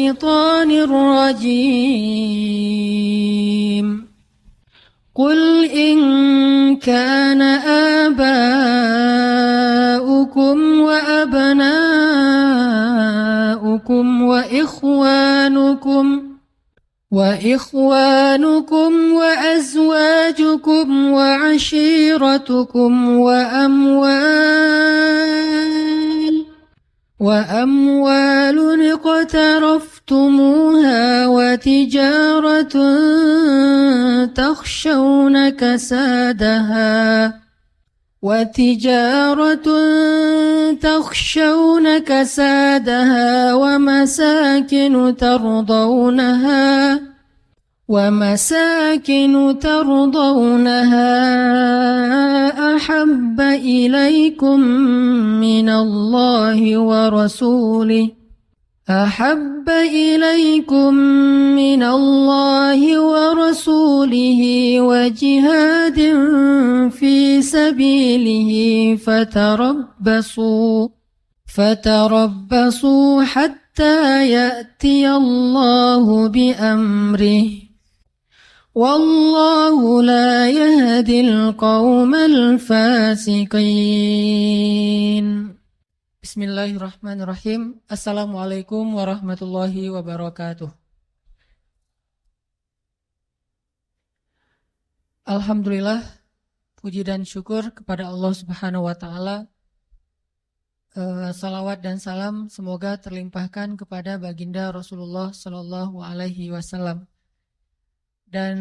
الشيطان الرجيم قل إن كان آباؤكم وأبناؤكم وإخوانكم وأزواجكم وعشيرتكم وأموال اقترفتموها وتجارة تخشون كسادها ومساكن ترضونها أحب إليكم من الله ورسوله وجهاد في سبيله فتربصوا حتى يأتي الله بأمره والله لا يهدي القوم الفاسقين. Bismillahirrahmanirrahim. Assalamualaikum warahmatullahi wabarakatuh. Alhamdulillah, puji dan syukur kepada Allah Subhanahu wa taala. Salawat dan salam semoga terlimpahkan kepada baginda Rasulullah sallallahu alaihi wasallam. Dan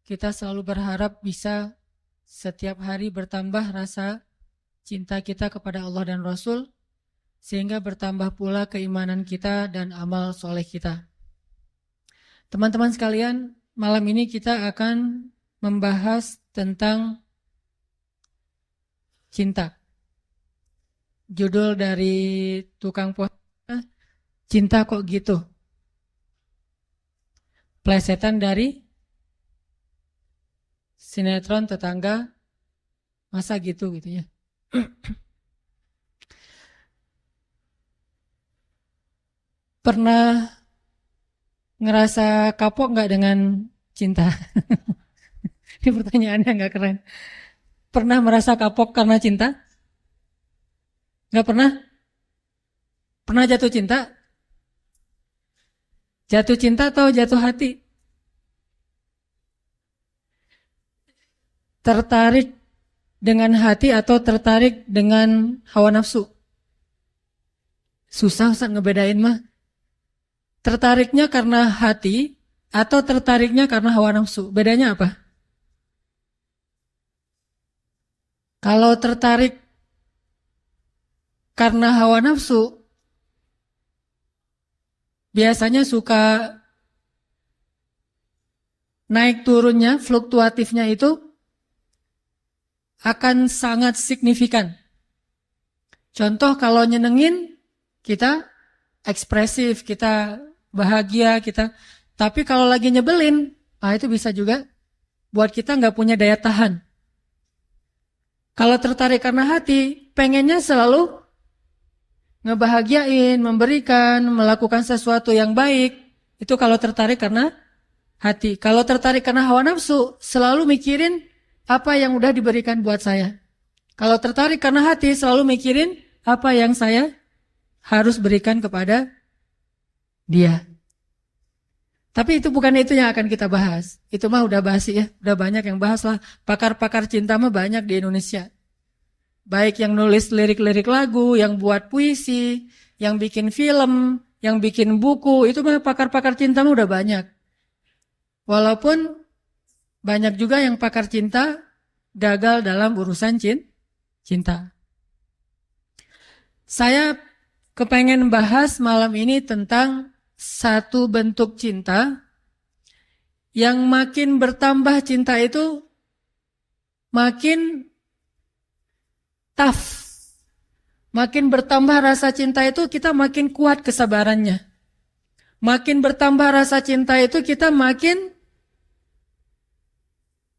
kita selalu berharap bisa setiap hari bertambah rasa cinta kita kepada Allah dan Rasul, sehingga bertambah pula keimanan kita dan amal soleh kita. Teman-teman sekalian, malam ini kita akan membahas tentang cinta. Judul dari tukang puasa, cinta kok gitu. Plesetan dari sinetron tetangga, masa gitu ya. Pernah ngerasa kapok nggak dengan cinta? Ini pertanyaannya nggak keren. Pernah merasa kapok karena cinta? Nggak pernah? Pernah jatuh cinta? Jatuh cinta atau jatuh hati? Tertarik dengan hati atau tertarik dengan hawa nafsu? Susah Ustaz ngebedain mah. Tertariknya karena hati atau tertariknya karena hawa nafsu? Bedanya apa? Kalau tertarik karena hawa nafsu, biasanya suka naik turunnya, fluktuatifnya itu akan sangat signifikan. Contoh kalau nyenengin, kita ekspresif, kita bahagia, tapi kalau lagi nyebelin, itu bisa juga buat kita nggak punya daya tahan. Kalau tertarik karena hati, pengennya selalu ngebahagiain, memberikan, melakukan sesuatu yang baik. Itu kalau tertarik karena hati. Kalau tertarik karena hawa nafsu, selalu mikirin apa yang udah diberikan buat saya. Kalau tertarik karena hati, selalu mikirin apa yang saya harus berikan kepada dia. Tapi itu bukan itu yang akan kita bahas. Itu mah udah basi ya. Udah banyak yang bahas lah. Pakar-pakar cinta mah banyak di Indonesia. Baik yang nulis lirik-lirik lagu, yang buat puisi, yang bikin film, yang bikin buku. Itu mah pakar-pakar cinta mah udah banyak. Walaupun banyak juga yang pakar cinta gagal dalam urusan cinta. Saya kepengen bahas malam ini tentang satu bentuk cinta yang makin bertambah cinta itu makin tough. Makin bertambah rasa cinta itu kita makin kuat kesabarannya. Makin bertambah rasa cinta itu kita makin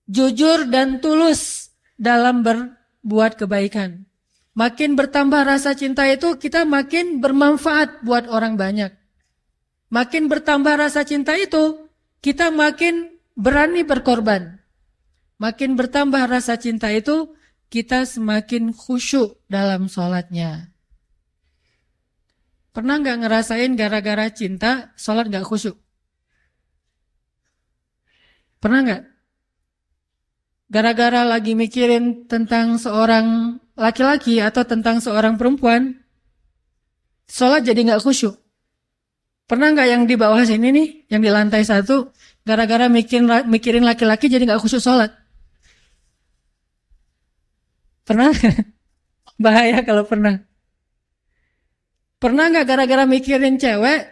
jujur dan tulus dalam berbuat kebaikan. Makin bertambah rasa cinta itu kita makin bermanfaat buat orang banyak. Makin bertambah rasa cinta itu, kita makin berani berkorban. Makin bertambah rasa cinta itu, kita semakin khusyuk dalam sholatnya. Pernah nggak ngerasain gara-gara cinta, sholat nggak khusyuk? Pernah nggak? Gara-gara lagi mikirin tentang seorang laki-laki atau tentang seorang perempuan, sholat jadi nggak khusyuk. Pernah nggak yang di bawah sini nih, yang di lantai 1, gara-gara mikirin laki-laki jadi nggak khusyuk sholat? Pernah? Bahaya kalau pernah. Pernah nggak gara-gara mikirin cewek,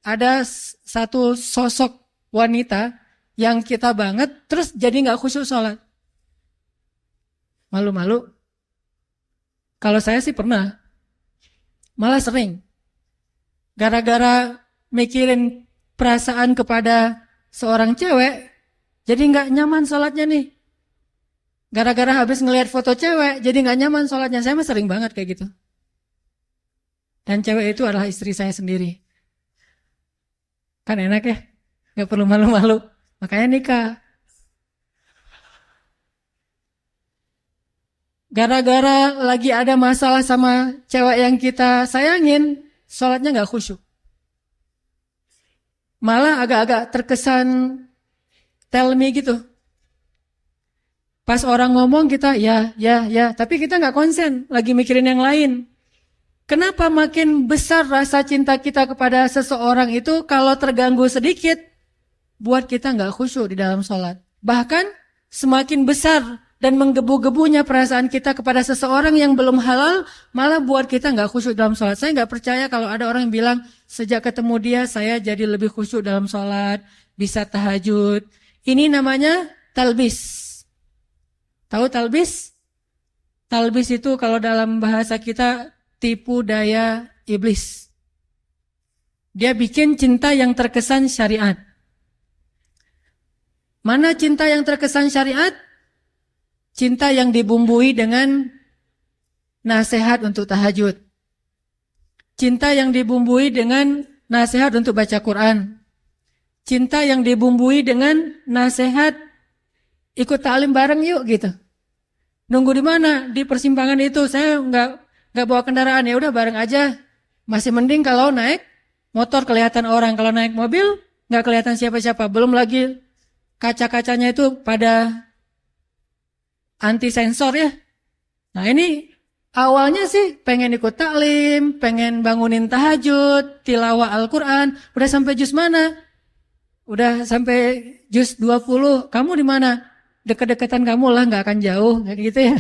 ada satu sosok wanita yang kita banget, terus jadi nggak khusyuk sholat? Malu-malu? Kalau saya sih pernah. Malah sering. Gara-gara mikirin perasaan kepada seorang cewek, jadi nggak nyaman sholatnya nih. Gara-gara habis ngelihat foto cewek, jadi nggak nyaman sholatnya. Saya mah sering banget kayak gitu. Dan cewek itu adalah istri saya sendiri. Kan enak ya, nggak perlu malu-malu. Makanya nikah. Gara-gara lagi ada masalah sama cewek yang kita sayangin, sholatnya nggak khusyuk. Malah agak-agak terkesan tell me gitu. Pas orang ngomong kita ya, tapi kita nggak konsen, lagi mikirin yang lain. Kenapa makin besar rasa cinta kita kepada seseorang itu kalau terganggu sedikit, buat kita nggak khusyuk di dalam sholat. Bahkan semakin besar dan menggebu-gebunya perasaan kita kepada seseorang yang belum halal, malah buat kita nggak khusyuk dalam sholat. Saya nggak percaya kalau ada orang yang bilang, sejak ketemu dia saya jadi lebih khusyuk dalam sholat, bisa tahajud. Ini namanya talbis. Tahu talbis? Talbis itu kalau dalam bahasa kita tipu daya iblis. Dia bikin cinta yang terkesan syariat. Mana cinta yang terkesan syariat? Cinta yang dibumbui dengan nasihat untuk tahajud. Cinta yang dibumbui dengan nasihat untuk baca Quran. Cinta yang dibumbui dengan nasihat ikut ta'lim bareng yuk gitu. Nunggu di mana? Di persimpangan itu. Saya nggak bawa kendaraan, ya udah bareng aja. Masih mending kalau naik motor kelihatan orang, kalau naik mobil nggak kelihatan siapa-siapa. Belum lagi kaca-kacanya itu pada anti sensor ya. Nah ini awalnya sih pengen ikut taklim, pengen bangunin tahajud, tilawah Al-Quran. Udah sampai juz mana? Udah sampai juz 20. Kamu di mana? Deket-deketan kamu lah, nggak akan jauh, kayak gitu ya.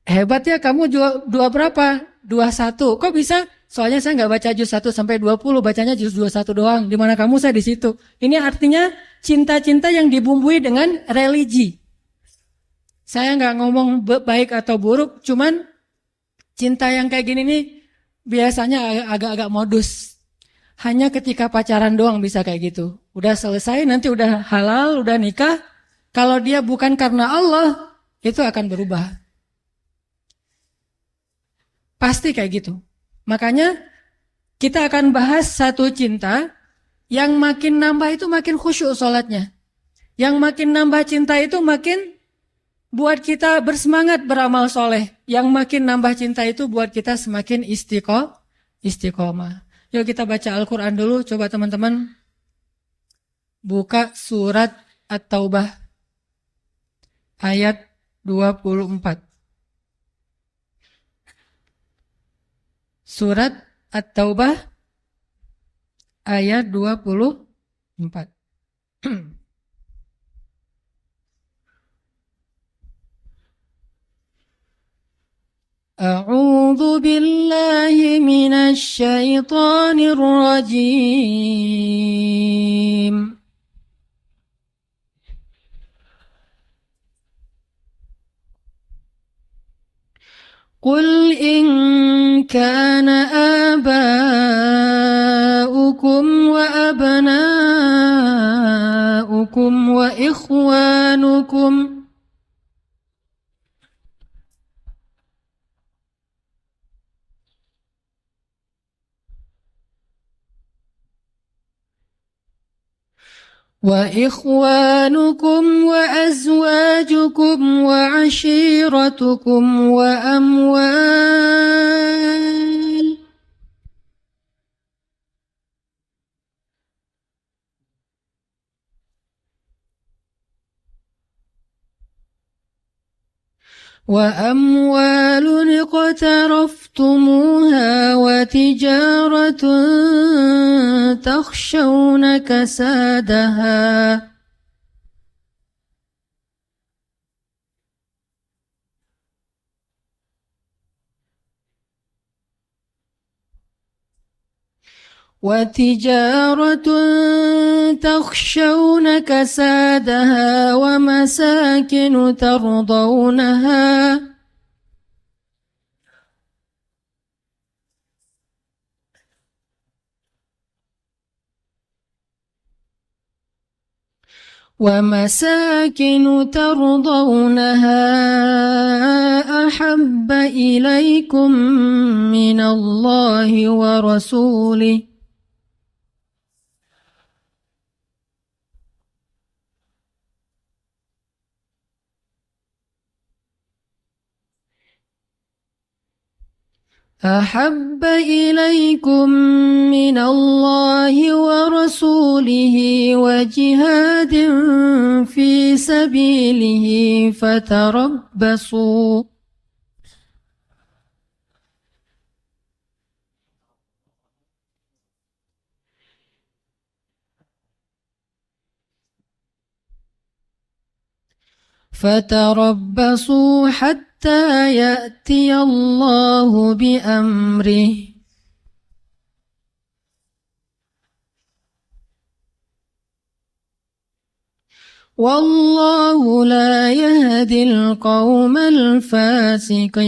Hebat ya, kamu dua berapa? 21. Kok bisa? Soalnya saya nggak baca juz 1 sampai 20, bacanya juz 21 doang. Di mana kamu, saya di situ. Ini artinya cinta-cinta yang dibumbui dengan religi. Saya nggak ngomong baik atau buruk, cuman cinta yang kayak gini nih biasanya agak-agak modus. Hanya ketika pacaran doang bisa kayak gitu. Udah selesai, nanti udah halal, udah nikah. Kalau dia bukan karena Allah, itu akan berubah. Pasti kayak gitu. Makanya kita akan bahas satu cinta yang makin nambah itu makin khusyuk sholatnya. Yang makin nambah cinta itu makin buat kita bersemangat beramal soleh. Yang makin nambah cinta itu buat kita semakin istiqomah. Yuk kita baca Al-Quran dulu. Coba teman-teman buka surat At-Taubah ayat 24. Surat At-Taubah ayat 24. A'udzu billahi minasy syaithanir rajim. Qul in kana aba'ukum wa abna'ukum wa ikhwanukum وإخوانكم وأزواجكم وعشيرتكم وأموال اقترفتموها وتجارة تخشون كسادها ومساكن ترضونها أحب إليكم من الله ورسوله أحب إليكم من الله ورسوله وجهاد في سبيله فتربصوا حتى يأتي الله بأمره والله لا يهدي القوم الفاسقين.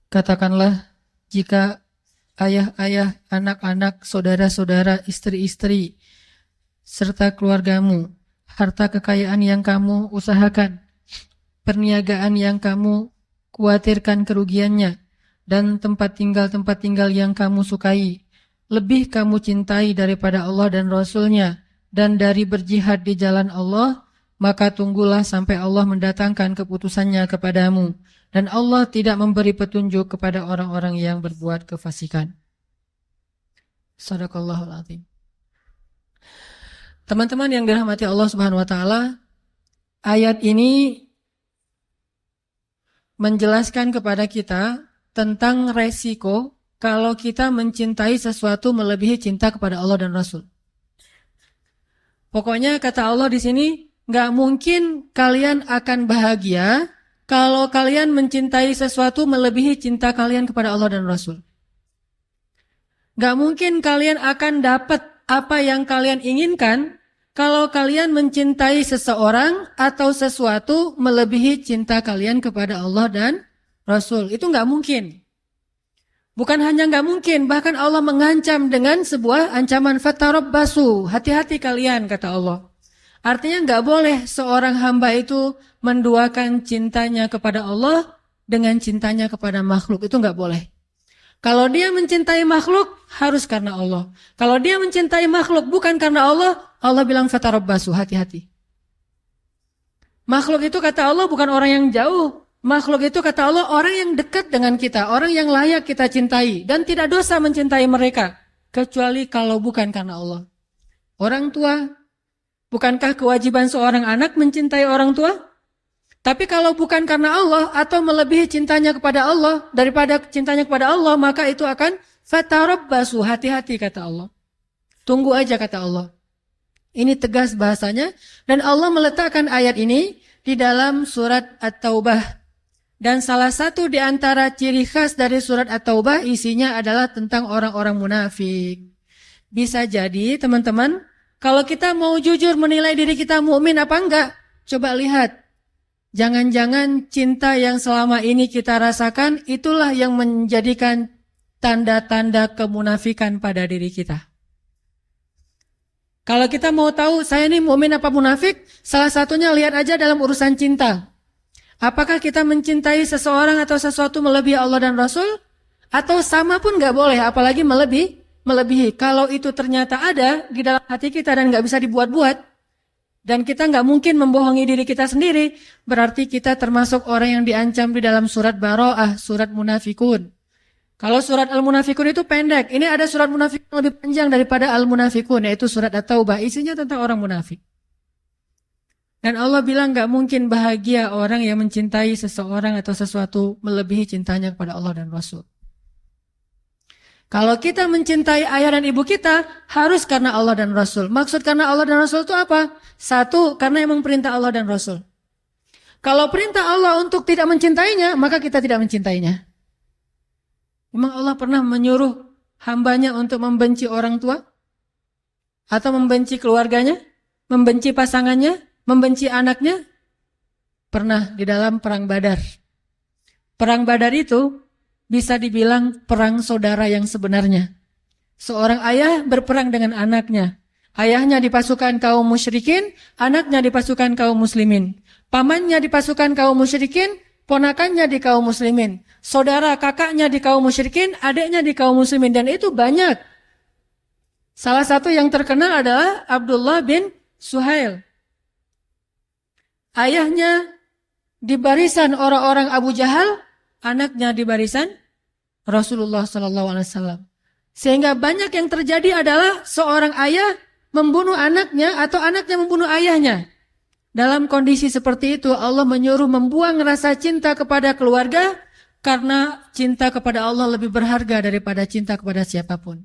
Katakanlah, jika ayah-ayah, anak-anak, saudara-saudara, istri-istri, serta keluargamu, harta kekayaan yang kamu usahakan, perniagaan yang kamu khawatirkan kerugiannya, dan tempat tinggal yang kamu sukai, lebih kamu cintai daripada Allah dan Rasul-Nya, dan dari berjihad di jalan Allah, maka tunggulah sampai Allah mendatangkan keputusannya kepadamu. Dan Allah tidak memberi petunjuk kepada orang-orang yang berbuat kefasikan. Shadaqallahul Azim. Teman-teman yang dirahmati Allah Subhanahu wa taala, ayat ini menjelaskan kepada kita tentang resiko kalau kita mencintai sesuatu melebihi cinta kepada Allah dan Rasul. Pokoknya kata Allah di sini, nggak mungkin kalian akan bahagia kalau kalian mencintai sesuatu melebihi cinta kalian kepada Allah dan Rasul. Gak mungkin kalian akan dapat apa yang kalian inginkan kalau kalian mencintai seseorang atau sesuatu melebihi cinta kalian kepada Allah dan Rasul. Itu gak mungkin. Bukan hanya gak mungkin, bahkan Allah mengancam dengan sebuah ancaman fatarabbasu. Hati-hati kalian, kata Allah. Artinya gak boleh seorang hamba itu menduakan cintanya kepada Allah dengan cintanya kepada makhluk. Itu gak boleh. Kalau dia mencintai makhluk, harus karena Allah. Kalau dia mencintai makhluk bukan karena Allah, Allah bilang fatarabbasu, hati-hati. Makhluk itu kata Allah bukan orang yang jauh. Makhluk itu kata Allah orang yang dekat dengan kita, orang yang layak kita cintai. Dan tidak dosa mencintai mereka, kecuali kalau bukan karena Allah. Orang tua, bukankah kewajiban seorang anak mencintai orang tua? Tapi kalau bukan karena Allah atau melebihi cintanya kepada Allah daripada cintanya kepada Allah, maka itu akan fatarabbasu, hati-hati kata Allah. Tunggu aja kata Allah. Ini tegas bahasanya, dan Allah meletakkan ayat ini di dalam surat At-Taubah. Dan salah satu di antara ciri khas dari surat At-Taubah isinya adalah tentang orang-orang munafik. Bisa jadi teman-teman, kalau kita mau jujur menilai diri kita mukmin apa enggak, coba lihat. Jangan-jangan cinta yang selama ini kita rasakan itulah yang menjadikan tanda-tanda kemunafikan pada diri kita. Kalau kita mau tahu saya ini mukmin apa munafik, salah satunya lihat aja dalam urusan cinta. Apakah kita mencintai seseorang atau sesuatu melebihi Allah dan Rasul? Atau sama pun nggak boleh, apalagi melebihi. Kalau itu ternyata ada di dalam hati kita dan nggak bisa dibuat-buat, dan kita nggak mungkin membohongi diri kita sendiri, berarti kita termasuk orang yang diancam di dalam surat Baro'ah, surat Munafikun. Kalau surat Al-Munafikun itu pendek, ini ada surat Munafikun lebih panjang daripada Al-Munafikun, yaitu surat At-Taubah, isinya tentang orang munafik. Dan Allah bilang gak mungkin bahagia orang yang mencintai seseorang atau sesuatu melebihi cintanya kepada Allah dan Rasul. Kalau kita mencintai ayah dan ibu kita, harus karena Allah dan Rasul. Maksud karena Allah dan Rasul itu apa? Satu, karena emang perintah Allah dan Rasul. Kalau perintah Allah untuk tidak mencintainya, maka kita tidak mencintainya. Memang Allah pernah menyuruh hambanya untuk membenci orang tua? Atau membenci keluarganya? Membenci pasangannya? Membenci anaknya? Pernah di dalam perang Badar. Perang Badar itu bisa dibilang perang saudara yang sebenarnya. Seorang ayah berperang dengan anaknya. Ayahnya di pasukan kaum musyrikin, anaknya di pasukan kaum muslimin. Pamannya di pasukan kaum musyrikin, ponakannya di kaum muslimin. Saudara kakaknya di kaum musyrikin, adiknya di kaum muslimin. Dan itu banyak. Salah satu yang terkenal adalah Abdullah bin Suhail. Ayahnya di barisan orang-orang Abu Jahal, anaknya di barisan Rasulullah SAW. Sehingga banyak yang terjadi adalah seorang ayah membunuh anaknya atau anaknya membunuh ayahnya. Dalam kondisi seperti itu Allah menyuruh membuang rasa cinta kepada keluarga karena cinta kepada Allah lebih berharga daripada cinta kepada siapapun.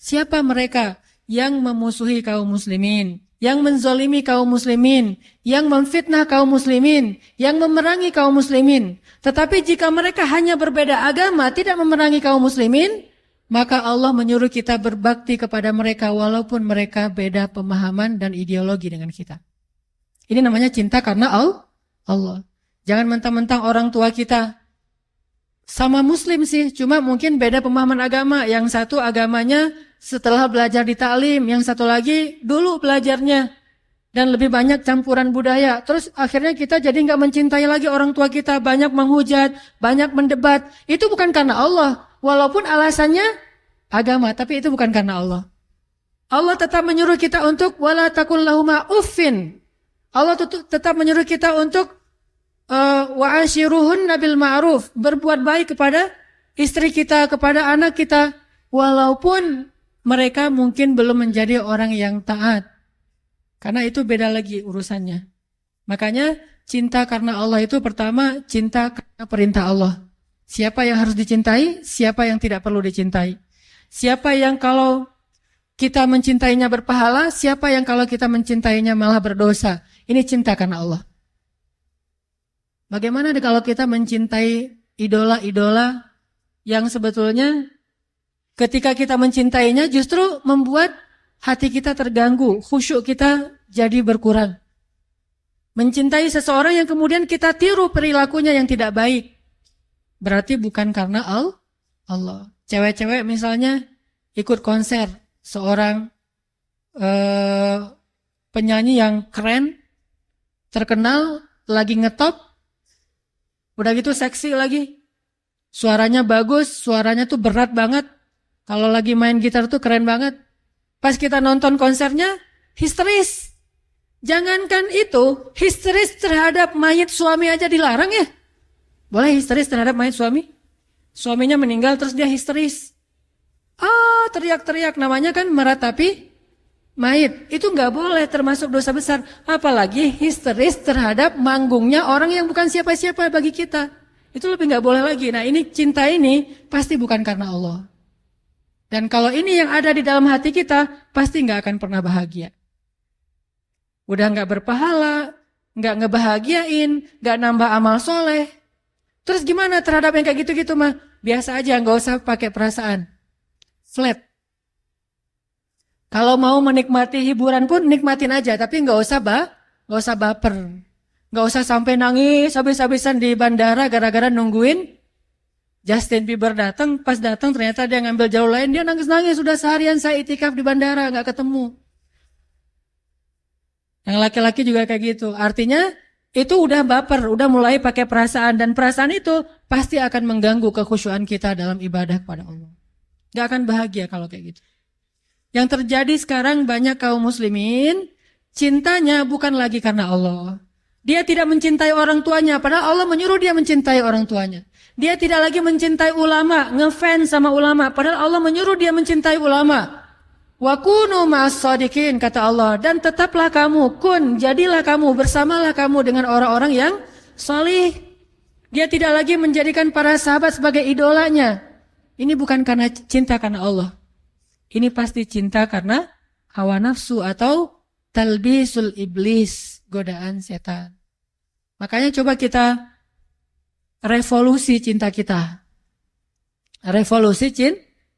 Siapa mereka yang memusuhi kaum muslimin, yang menzolimi kaum muslimin, yang memfitnah kaum muslimin, yang memerangi kaum muslimin. Tetapi jika mereka hanya berbeda agama, tidak memerangi kaum muslimin, maka Allah menyuruh kita berbakti kepada mereka walaupun mereka beda pemahaman dan ideologi dengan kita. Ini namanya cinta karena Allah. Jangan mentang-mentang orang tua kita sama muslim sih, cuma mungkin beda pemahaman agama. Yang satu agamanya setelah belajar di taklim, yang satu lagi dulu belajarnya dan lebih banyak campuran budaya. Terus akhirnya kita jadi nggak mencintai lagi orang tua kita, banyak menghujat, banyak mendebat. Itu bukan karena Allah, walaupun alasannya agama, tapi itu bukan karena Allah. Allah tetap menyuruh kita untuk wala taqul lahuma uffin. Allah tetap menyuruh kita untuk wa'ashiruhunna bil ma'ruf, berbuat baik kepada istri kita, kepada anak kita, walaupun mereka mungkin belum menjadi orang yang taat. Karena itu beda lagi urusannya. Makanya cinta karena Allah itu pertama cinta karena perintah Allah. Siapa yang harus dicintai, siapa yang tidak perlu dicintai. Siapa yang kalau kita mencintainya berpahala, siapa yang kalau kita mencintainya malah berdosa. Ini cinta karena Allah. Bagaimana kalau kita mencintai idola-idola yang sebetulnya ketika kita mencintainya justru membuat hati kita terganggu, khusyuk kita jadi berkurang. Mencintai seseorang yang kemudian kita tiru perilakunya yang tidak baik, berarti bukan karena Allah. Cewek-cewek misalnya ikut konser seorang penyanyi yang keren, terkenal, lagi ngetop, udah gitu seksi lagi, suaranya bagus, suaranya tuh berat banget, kalau lagi main gitar tuh keren banget. Pas kita nonton konsernya, histeris. Jangankan itu, histeris terhadap mayit suami aja dilarang ya. Boleh histeris terhadap mayit suami? Suaminya meninggal terus dia histeris. Teriak-teriak, namanya kan meratapi mayit. Itu nggak boleh, termasuk dosa besar. Apalagi histeris terhadap manggungnya orang yang bukan siapa-siapa bagi kita. Itu lebih nggak boleh lagi. Nah ini cinta ini pasti bukan karena Allah. Dan kalau ini yang ada di dalam hati kita, pasti nggak akan pernah bahagia. Udah nggak berpahala, nggak ngebahagiain, nggak nambah amal soleh. Terus gimana terhadap yang kayak gitu-gitu mah? Biasa aja, nggak usah pakai perasaan. Flat. Kalau mau menikmati hiburan pun nikmatin aja, tapi nggak usah baper, nggak usah sampai nangis habis-habisan di bandara gara-gara nungguin Justin Bieber datang. Pas datang ternyata dia ngambil jalur lain, dia nangis-nangis. Sudah seharian saya itikaf di bandara nggak ketemu. Yang laki-laki juga kayak gitu. Artinya itu udah baper, udah mulai pakai perasaan, dan perasaan itu pasti akan mengganggu kekhusyuan kita dalam ibadah kepada Allah. Gak akan bahagia kalau kayak gitu. Yang terjadi sekarang banyak kaum muslimin cintanya bukan lagi karena Allah. Dia tidak mencintai orang tuanya, padahal Allah menyuruh dia mencintai orang tuanya. Dia tidak lagi mencintai ulama, ngefans sama ulama, padahal Allah menyuruh dia mencintai ulama. Wa kunu ma'as shadiqin, kata Allah, dan tetaplah kamu, jadilah kamu, bersamalah kamu dengan orang-orang yang salih. Dia tidak lagi menjadikan para sahabat sebagai idolanya. Ini bukan karena cinta karena Allah. Ini pasti cinta karena hawa nafsu atau talbisul iblis, godaan setan. Makanya coba kita revolusi cinta kita. Revolusi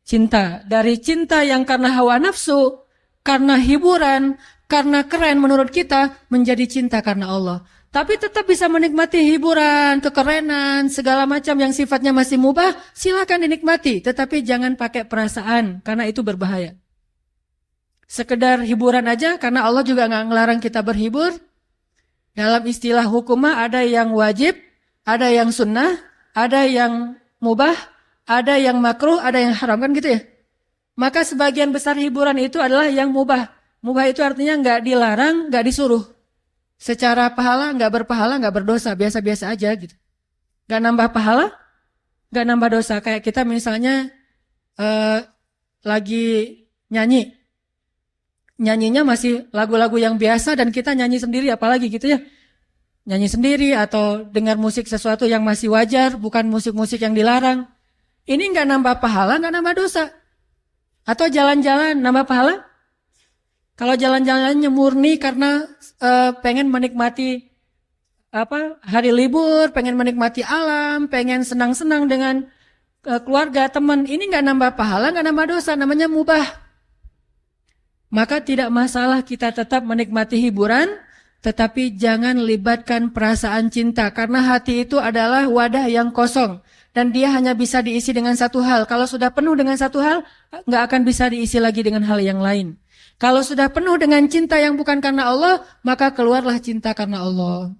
cinta. Dari cinta yang karena hawa nafsu, karena hiburan, karena keren menurut kita, menjadi cinta karena Allah. Tapi tetap bisa menikmati hiburan, kekerenan, segala macam yang sifatnya masih mubah, silakan dinikmati. Tetapi jangan pakai perasaan, karena itu berbahaya. Sekedar hiburan aja, karena Allah juga nggak ngelarang kita berhibur. Dalam istilah hukumah ada yang wajib, ada yang sunnah, ada yang mubah, ada yang makruh, ada yang haram, kan gitu ya. Maka sebagian besar hiburan itu adalah yang mubah. Mubah itu artinya nggak dilarang, nggak disuruh. Secara pahala, nggak berpahala, nggak berdosa, biasa-biasa aja gitu. Nggak nambah pahala, nggak nambah dosa. Kayak kita misalnya lagi nyanyi. Nyanyinya masih lagu-lagu yang biasa dan kita nyanyi sendiri, apalagi gitu ya. Nyanyi sendiri atau dengar musik sesuatu yang masih wajar, bukan musik-musik yang dilarang. Ini nggak nambah pahala, nggak nambah dosa. Atau jalan-jalan nambah pahala? Kalau jalan-jalannya murni karena pengen menikmati hari libur, pengen menikmati alam, pengen senang-senang dengan keluarga, teman, ini nggak nambah pahala, nggak nambah dosa, namanya mubah. Maka tidak masalah kita tetap menikmati hiburan, tetapi jangan libatkan perasaan cinta, karena hati itu adalah wadah yang kosong. Dan dia hanya bisa diisi dengan satu hal. Kalau sudah penuh dengan satu hal, nggak akan bisa diisi lagi dengan hal yang lain. Kalau sudah penuh dengan cinta yang bukan karena Allah, maka keluarlah cinta karena Allah.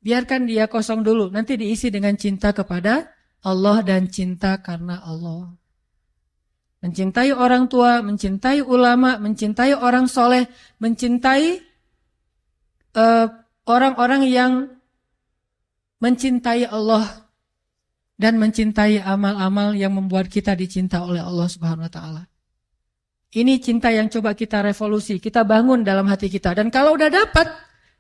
Biarkan dia kosong dulu, nanti diisi dengan cinta kepada Allah dan cinta karena Allah. Mencintai orang tua, mencintai ulama, mencintai orang soleh, mencintai orang-orang yang mencintai Allah dan mencintai amal-amal yang membuat kita dicinta oleh Allah Subhanahu wa taala. Ini cinta yang coba kita revolusi, kita bangun dalam hati kita. Dan kalau udah dapat,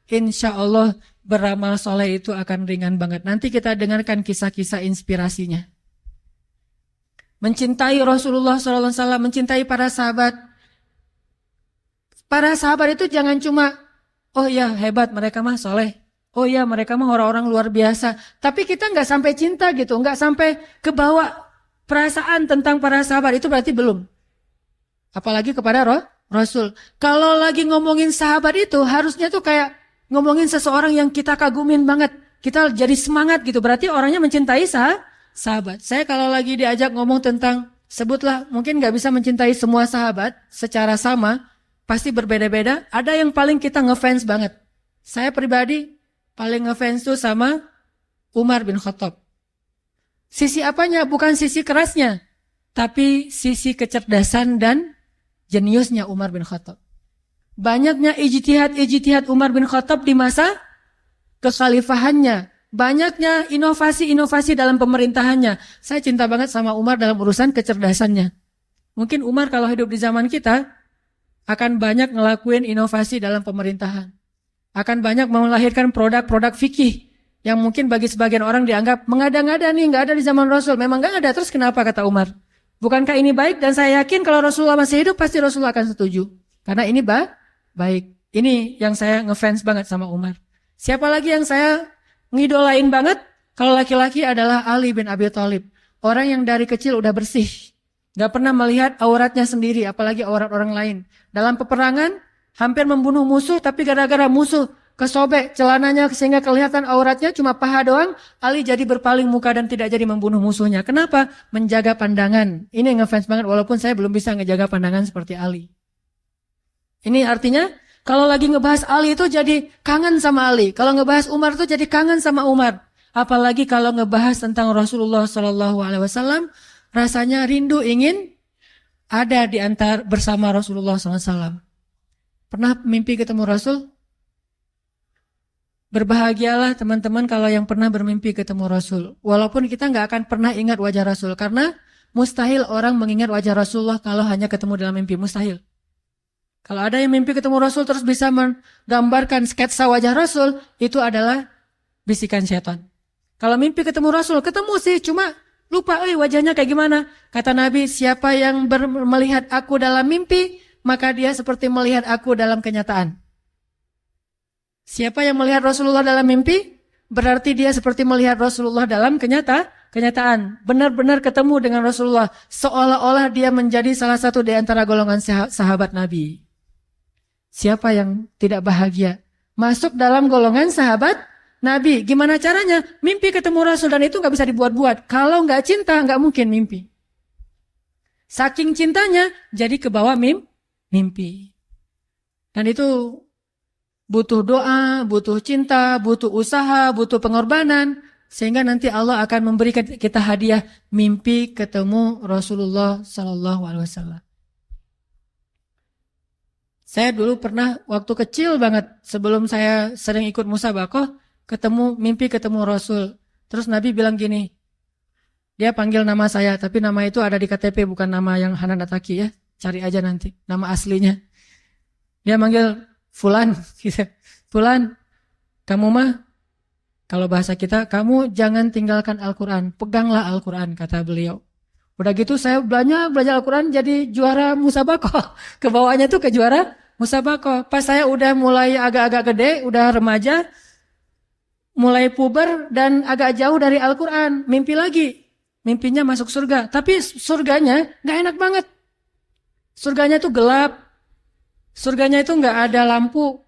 insya Allah beramal soleh itu akan ringan banget. Nanti kita dengarkan kisah-kisah inspirasinya. Mencintai Rasulullah SAW, mencintai para sahabat. Para sahabat itu jangan cuma, oh ya hebat mereka mah soleh. Oh ya mereka mah orang-orang luar biasa. Tapi kita nggak sampai cinta gitu, nggak sampai kebawa perasaan tentang para sahabat, itu berarti belum. Apalagi kepada Rasul. Kalau lagi ngomongin sahabat itu harusnya tuh kayak ngomongin seseorang yang kita kagumin banget. Kita jadi semangat gitu. Berarti orangnya mencintai sahabat. Saya kalau lagi diajak ngomong tentang, sebutlah, mungkin gak bisa mencintai semua sahabat secara sama. Pasti berbeda-beda. Ada yang paling kita ngefans banget. Saya pribadi paling ngefans tuh sama Umar bin Khattab. Sisi apanya? Bukan sisi kerasnya. Tapi sisi kecerdasan dan jeniusnya Umar bin Khattab. Banyaknya ijtihad Umar bin Khattab di masa kekhalifahannya. Banyaknya inovasi-inovasi dalam pemerintahannya. Saya cinta banget sama Umar dalam urusan kecerdasannya. Mungkin Umar kalau hidup di zaman kita akan banyak ngelakuin inovasi dalam pemerintahan. Akan banyak melahirkan produk-produk fikih yang mungkin bagi sebagian orang dianggap mengada-ngada nih, nggak ada di zaman Rasul. Memang nggak ada, terus kenapa kata Umar? Bukankah ini baik? Dan saya yakin kalau Rasulullah masih hidup pasti Rasulullah akan setuju. Karena ini baik. Ini yang saya ngefans banget sama Umar. Siapa lagi yang saya ngidolain banget? Kalau laki-laki adalah Ali bin Abi Thalib. Orang yang dari kecil udah bersih. Gak pernah melihat auratnya sendiri, apalagi aurat orang lain. Dalam peperangan hampir membunuh musuh, tapi gara-gara musuh kesobek celananya sehingga kelihatan auratnya cuma paha doang, Ali jadi berpaling muka dan tidak jadi membunuh musuhnya. Kenapa? Menjaga pandangan. Ini ngefans banget walaupun saya belum bisa ngejaga pandangan seperti Ali. Ini artinya Kalau lagi ngebahas Ali itu jadi kangen sama Ali. Kalau ngebahas Umar itu jadi kangen sama Umar. Apalagi kalau ngebahas tentang Rasulullah Shallallahu Alaihi Wasallam, rasanya rindu ingin ada di antar bersama Rasulullah SAW. Pernah mimpi ketemu Rasul? Berbahagialah teman-teman kalau yang pernah bermimpi ketemu Rasul. Walaupun kita nggak akan pernah ingat wajah Rasul, karena mustahil orang mengingat wajah Rasulullah kalau hanya ketemu dalam mimpi, mustahil. Kalau ada yang mimpi ketemu Rasul terus bisa menggambarkan sketsa wajah Rasul, itu adalah bisikan setan. Kalau mimpi ketemu Rasul, ketemu sih, cuma lupa wajahnya kayak gimana. Kata Nabi, siapa yang melihat aku dalam mimpi, maka dia seperti melihat aku dalam kenyataan. Siapa yang melihat Rasulullah dalam mimpi, berarti dia seperti melihat Rasulullah dalam kenyataan. Benar-benar ketemu dengan Rasulullah, seolah-olah dia menjadi salah satu di antara golongan sahabat Nabi. Siapa yang tidak bahagia masuk dalam golongan sahabat Nabi? Gimana caranya? Mimpi ketemu Rasul, dan itu gak bisa dibuat-buat. Kalau gak cinta, gak mungkin mimpi. Saking cintanya, jadi kebawa mimpi. Dan itu butuh doa, butuh cinta, butuh usaha, butuh pengorbanan. Sehingga nanti Allah akan memberikan kita hadiah mimpi ketemu Rasulullah SAW. Saya dulu pernah waktu kecil banget, sebelum saya sering ikut musabaqah, mimpi ketemu Rasul. Terus Nabi bilang gini, dia panggil nama saya, tapi nama itu ada di KTP, bukan nama yang Hanan Ataki ya. Cari aja nanti, nama aslinya. Dia manggil Fulan, gitu. Fulan, kamu mah, kalau bahasa kita, kamu jangan tinggalkan Al-Quran, peganglah Al-Quran, kata beliau. Udah gitu saya belajar Al-Quran jadi juara musabaqah. Kebawahnya tuh ke juara musabaqah. Pas saya udah mulai agak-agak gede, udah remaja, mulai puber dan agak jauh dari Al-Quran, mimpi lagi. Mimpinya masuk surga. Tapi surganya gak enak banget. Surganya tuh gelap. Surganya itu gak ada lampu.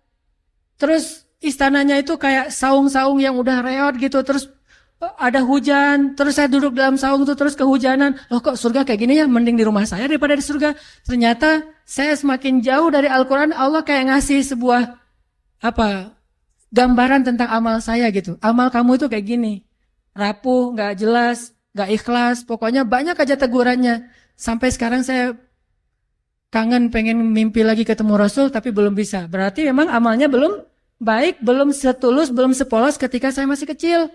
Terus istananya itu kayak saung-saung yang udah reot gitu. Terus ada hujan, terus saya duduk dalam saung itu terus kehujanan. Loh kok surga kayak gini ya, mending di rumah saya daripada di surga. Ternyata saya semakin jauh dari Al-Quran, Allah kayak ngasih sebuah gambaran tentang amal saya gitu. Amal kamu itu kayak gini, rapuh, gak jelas, gak ikhlas, pokoknya banyak aja tegurannya. Sampai sekarang saya kangen pengen mimpi lagi ketemu Rasul tapi belum bisa. Berarti memang amalnya belum baik, belum setulus, belum sepolos ketika saya masih kecil.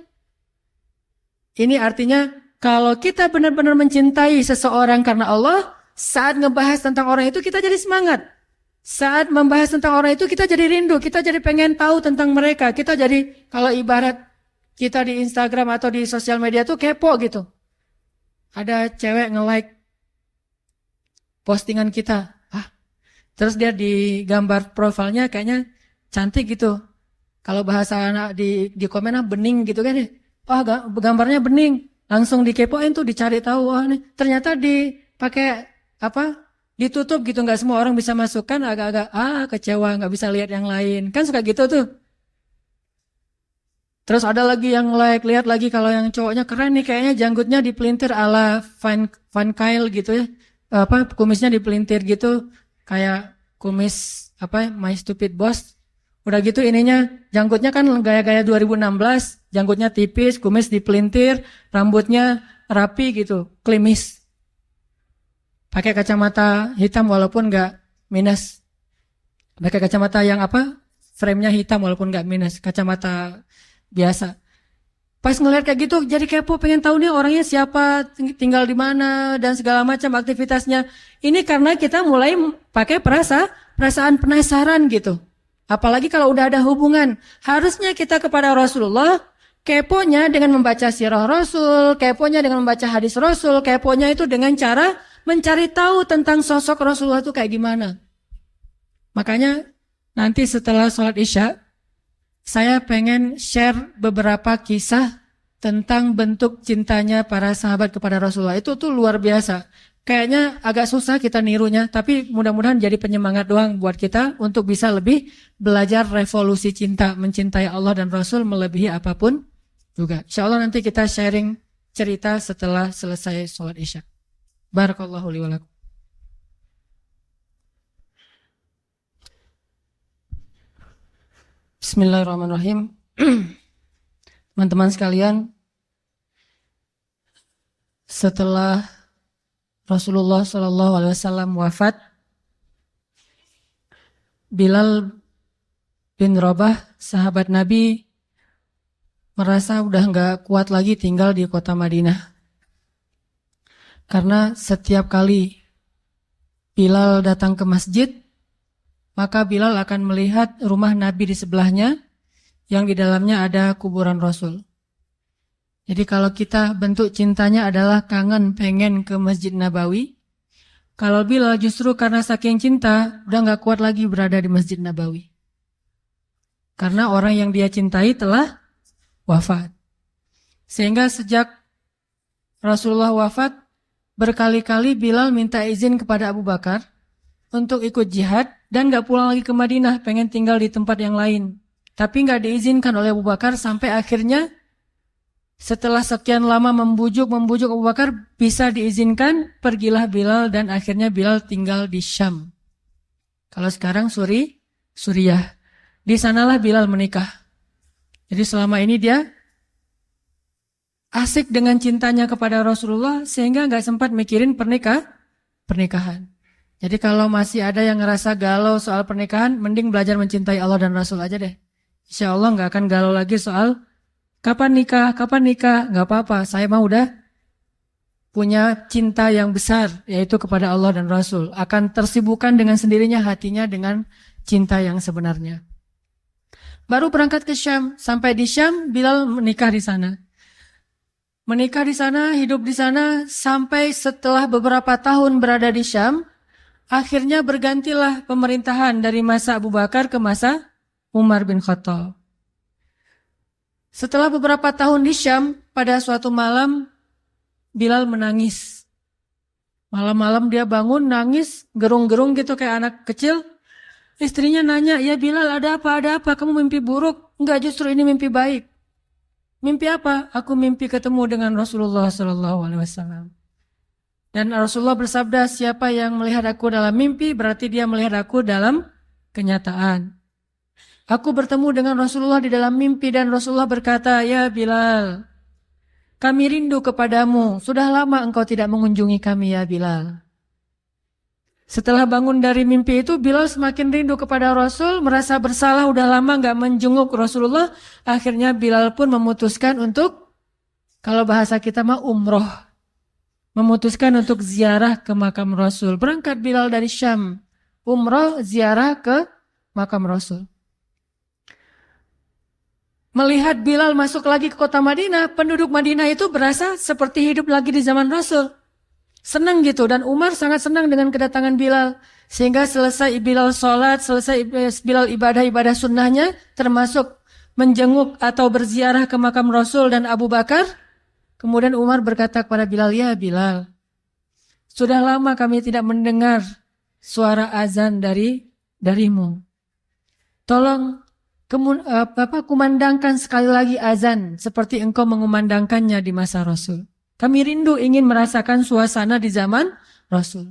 Ini artinya kalau kita benar-benar mencintai seseorang karena Allah, saat ngebahas tentang orang itu kita jadi semangat. Saat membahas tentang orang itu kita jadi rindu, kita jadi pengen tahu tentang mereka. Kita jadi, kalau ibarat kita di Instagram atau di sosial media tuh kepo gitu. Ada cewek nge-like postingan kita. Terus dia di gambar profilnya kayaknya cantik gitu. Kalau bahasa anak di komennya bening gitu kan ya. Gambarnya bening, langsung dikepoin tuh, dicari tahu, nih ternyata dipakai ditutup gitu, nggak semua orang bisa masukkan, agak-agak kecewa, nggak bisa lihat yang lain, kan suka gitu tuh. Terus ada lagi yang lihat lagi kalau yang cowoknya keren nih, kayaknya janggutnya dipelintir ala Van Kyle gitu ya, kumisnya dipelintir gitu, kayak kumis My Stupid Boss. Udah gitu ininya, janggutnya kan gaya-gaya 2016, janggutnya tipis, kumis dipelintir, rambutnya rapi gitu, klimis. Pakai kacamata hitam walaupun nggak minus. Pakai kacamata yang frame-nya hitam walaupun nggak minus, kacamata biasa. Pas ngeliat kayak gitu, jadi kepo, pengen tahu nih orangnya siapa, tinggal di mana, dan segala macam aktivitasnya. Ini karena kita mulai pakai perasaan penasaran gitu. Apalagi kalau udah ada hubungan, harusnya kita kepada Rasulullah, keponya dengan membaca sirah Rasul, keponya dengan membaca hadis Rasul, keponya itu dengan cara mencari tahu tentang sosok Rasulullah itu kayak gimana. Makanya nanti setelah sholat Isya, saya pengen share beberapa kisah tentang bentuk cintanya para sahabat kepada Rasulullah. Itu tuh luar biasa. Kayaknya agak susah kita nirunya, tapi mudah-mudahan jadi penyemangat doang buat kita untuk bisa lebih belajar revolusi cinta, mencintai Allah dan Rasul melebihi apapun juga. Insya Allah nanti kita sharing cerita setelah selesai sholat Isya. Barakallahu li wa lakum. Bismillahirrahmanirrahim. Teman-teman sekalian, setelah Rasulullah SAW wafat, Bilal bin Rabah, sahabat Nabi, merasa udah nggak kuat lagi tinggal di kota Madinah. Karena setiap kali Bilal datang ke masjid, maka Bilal akan melihat rumah Nabi di sebelahnya, yang di dalamnya ada kuburan Rasul. Jadi kalau kita bentuk cintanya adalah kangen pengen ke Masjid Nabawi, kalau Bilal justru karena saking cinta, udah nggak kuat lagi berada di Masjid Nabawi. Karena orang yang dia cintai telah wafat. Sehingga sejak Rasulullah wafat, berkali-kali Bilal minta izin kepada Abu Bakar untuk ikut jihad dan gak pulang lagi ke Madinah, pengen tinggal di tempat yang lain. Tapi gak diizinkan oleh Abu Bakar sampai akhirnya setelah sekian lama membujuk Abu Bakar bisa diizinkan, pergilah Bilal dan akhirnya Bilal tinggal di Syam. Kalau sekarang Suriah. Di sanalah Bilal menikah. Jadi selama ini dia asik dengan cintanya kepada Rasulullah sehingga gak sempat mikirin pernikahan. Jadi kalau masih ada yang ngerasa galau soal pernikahan, mending belajar mencintai Allah dan Rasul aja deh. Insya Allah gak akan galau lagi soal kapan nikah, gak apa-apa. Saya mah udah punya cinta yang besar, yaitu kepada Allah dan Rasul. Akan tersibukkan dengan sendirinya hatinya dengan cinta yang sebenarnya. Baru berangkat ke Syam, sampai di Syam Bilal menikah di sana. Menikah di sana, hidup di sana, sampai setelah beberapa tahun berada di Syam, akhirnya bergantilah pemerintahan dari masa Abu Bakar ke masa Umar bin Khattab. Setelah beberapa tahun di Syam, pada suatu malam, Bilal menangis. Malam-malam dia bangun, nangis, gerung-gerung gitu kayak anak kecil. Istrinya nanya, ya Bilal ada apa, kamu mimpi buruk? Enggak, justru ini mimpi baik. Mimpi apa? Aku mimpi ketemu dengan Rasulullah SAW. Dan Rasulullah bersabda, siapa yang melihat aku dalam mimpi, berarti dia melihat aku dalam kenyataan. Aku bertemu dengan Rasulullah di dalam mimpi dan Rasulullah berkata, ya Bilal, kami rindu kepadamu. Sudah lama engkau tidak mengunjungi kami ya Bilal. Setelah bangun dari mimpi itu, Bilal semakin rindu kepada Rasul, merasa bersalah udah lama gak menjenguk Rasulullah. Akhirnya Bilal pun memutuskan untuk, kalau bahasa kita mah umroh, memutuskan untuk ziarah ke makam Rasul. Berangkat Bilal dari Syam, umroh ziarah ke makam Rasul. Melihat Bilal masuk lagi ke kota Madinah, penduduk Madinah itu berasa seperti hidup lagi di zaman Rasul. Senang gitu, dan Umar sangat senang dengan kedatangan Bilal. Sehingga selesai Bilal sholat, selesai Bilal ibadah-ibadah sunnahnya, termasuk menjenguk atau berziarah ke makam Rasul dan Abu Bakar. Kemudian Umar berkata kepada Bilal, ya Bilal, sudah lama kami tidak mendengar suara azan darimu. Tolong kumandangkan sekali lagi azan seperti engkau mengumandangkannya di masa Rasul. Kami rindu ingin merasakan suasana di zaman Rasul.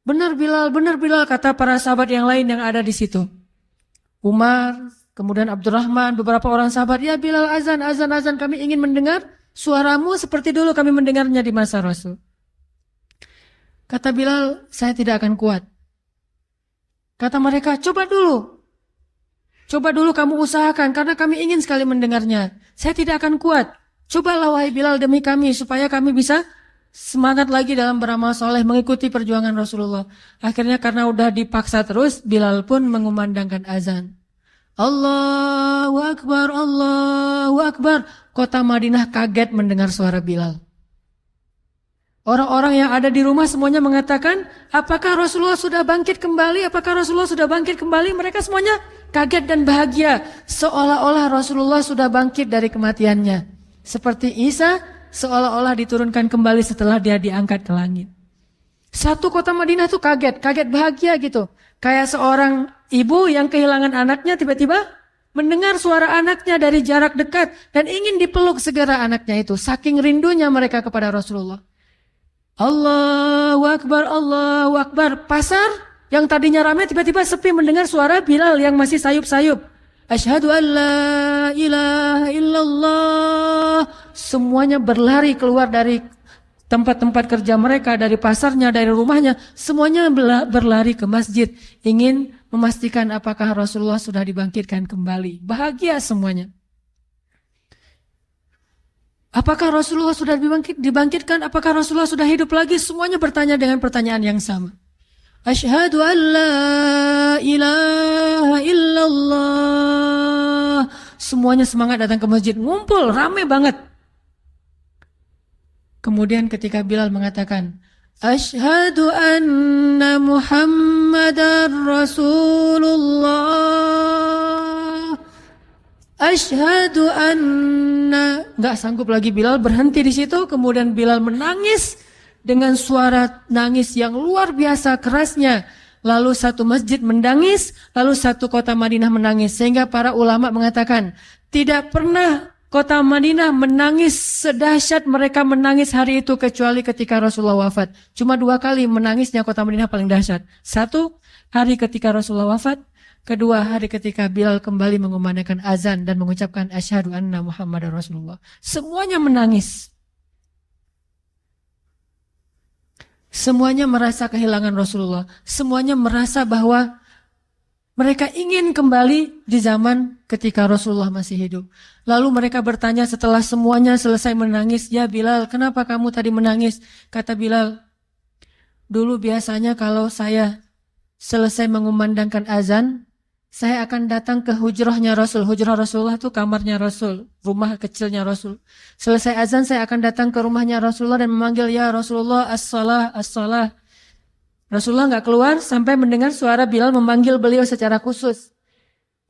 Benar Bilal, kata para sahabat yang lain yang ada di situ. Umar, kemudian Abdurrahman, beberapa orang sahabat, ya Bilal azan, kami ingin mendengar suaramu seperti dulu kami mendengarnya di masa Rasul. Kata Bilal, saya tidak akan kuat. Kata mereka, coba dulu kamu usahakan karena kami ingin sekali mendengarnya. Saya tidak akan kuat. Cobalah wahai Bilal demi kami supaya kami bisa semangat lagi dalam beramal soleh mengikuti perjuangan Rasulullah. Akhirnya karena udah dipaksa terus, Bilal pun mengumandangkan azan. Allahu Akbar, Allahu Akbar. Kota Madinah kaget mendengar suara Bilal. Orang-orang yang ada di rumah semuanya mengatakan, apakah Rasulullah sudah bangkit kembali? Mereka semuanya kaget dan bahagia. Seolah-olah Rasulullah sudah bangkit dari kematiannya. Seperti Isa seolah-olah diturunkan kembali setelah dia diangkat ke langit. Satu kota Madinah tuh kaget bahagia gitu. Kayak seorang ibu yang kehilangan anaknya tiba-tiba mendengar suara anaknya dari jarak dekat dan ingin dipeluk segera anaknya itu. Saking rindunya mereka kepada Rasulullah. Allahu Akbar, Allahu Akbar. Pasar yang tadinya ramai tiba-tiba sepi mendengar suara Bilal yang masih sayup-sayup. Asyhadu an la ilaha illallah. Semuanya berlari keluar dari tempat-tempat kerja mereka, dari pasarnya, dari rumahnya. Semuanya berlari ke masjid. Ingin memastikan apakah Rasulullah sudah dibangkitkan kembali. Bahagia semuanya. Apakah Rasulullah sudah dibangkitkan? Apakah Rasulullah sudah hidup lagi? Semuanya bertanya dengan pertanyaan yang sama. Asyhadu an la ilaha illallah. Semuanya semangat datang ke masjid, ngumpul, rame banget. Kemudian ketika Bilal mengatakan, Asyhadu anna Muhammadar Rasulullah. Asyhadu anna. Nggak sanggup lagi Bilal, berhenti di situ. Kemudian Bilal menangis dengan suara nangis yang luar biasa kerasnya. Lalu satu masjid menangis, lalu satu kota Madinah menangis. Sehingga para ulama mengatakan, tidak pernah kota Madinah menangis sedahsyat mereka menangis hari itu kecuali ketika Rasulullah wafat. Cuma 2 kali menangisnya kota Madinah paling dahsyat. 1, hari ketika Rasulullah wafat. 2, hari ketika Bilal kembali mengumandangkan azan dan mengucapkan asyhadu anna Muhammadar Rasulullah. Semuanya menangis. Semuanya merasa kehilangan Rasulullah. Semuanya merasa bahwa mereka ingin kembali di zaman ketika Rasulullah masih hidup. Lalu mereka bertanya setelah semuanya selesai menangis, ya Bilal, kenapa kamu tadi menangis? Kata Bilal, dulu biasanya kalau saya selesai mengumandangkan azan, saya akan datang ke hujrahnya Rasul. Hujrah Rasulullah itu kamarnya Rasul, rumah kecilnya Rasul. Selesai azan saya akan datang ke rumahnya Rasulullah dan memanggil, ya Rasulullah, as-salah, as-salah. Rasulullah nggak keluar sampai mendengar suara Bilal memanggil beliau secara khusus.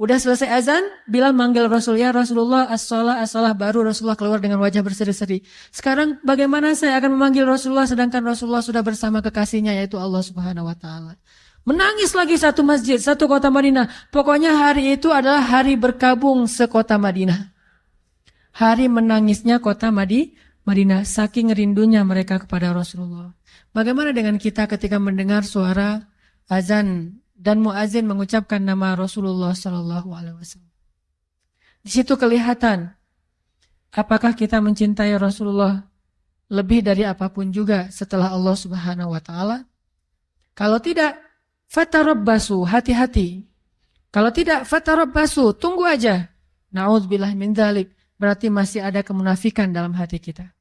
Udah selesai azan, Bilal manggil Rasul, ya Rasulullah, as-salah, as-salah. Baru Rasulullah keluar dengan wajah berseri-seri. Sekarang bagaimana saya akan memanggil Rasulullah sedangkan Rasulullah sudah bersama kekasihnya yaitu Allah Subhanahu wa taala. Menangis lagi satu masjid, satu kota Madinah. Pokoknya hari itu adalah hari berkabung sekota Madinah. Hari menangisnya kota Madinah, saking rindunya mereka kepada Rasulullah. Bagaimana dengan kita ketika mendengar suara azan dan muazin mengucapkan nama Rasulullah Sallallahu Alaihi Wasallam? Di situ kelihatan apakah kita mencintai Rasulullah lebih dari apapun juga setelah Allah Subhanahu Wa Taala. Kalau tidak, fatarabbasu, hati-hati. Kalau tidak, fatarabbasu, tunggu aja. Na'udzubillah min dzalik. Berarti masih ada kemunafikan dalam hati kita.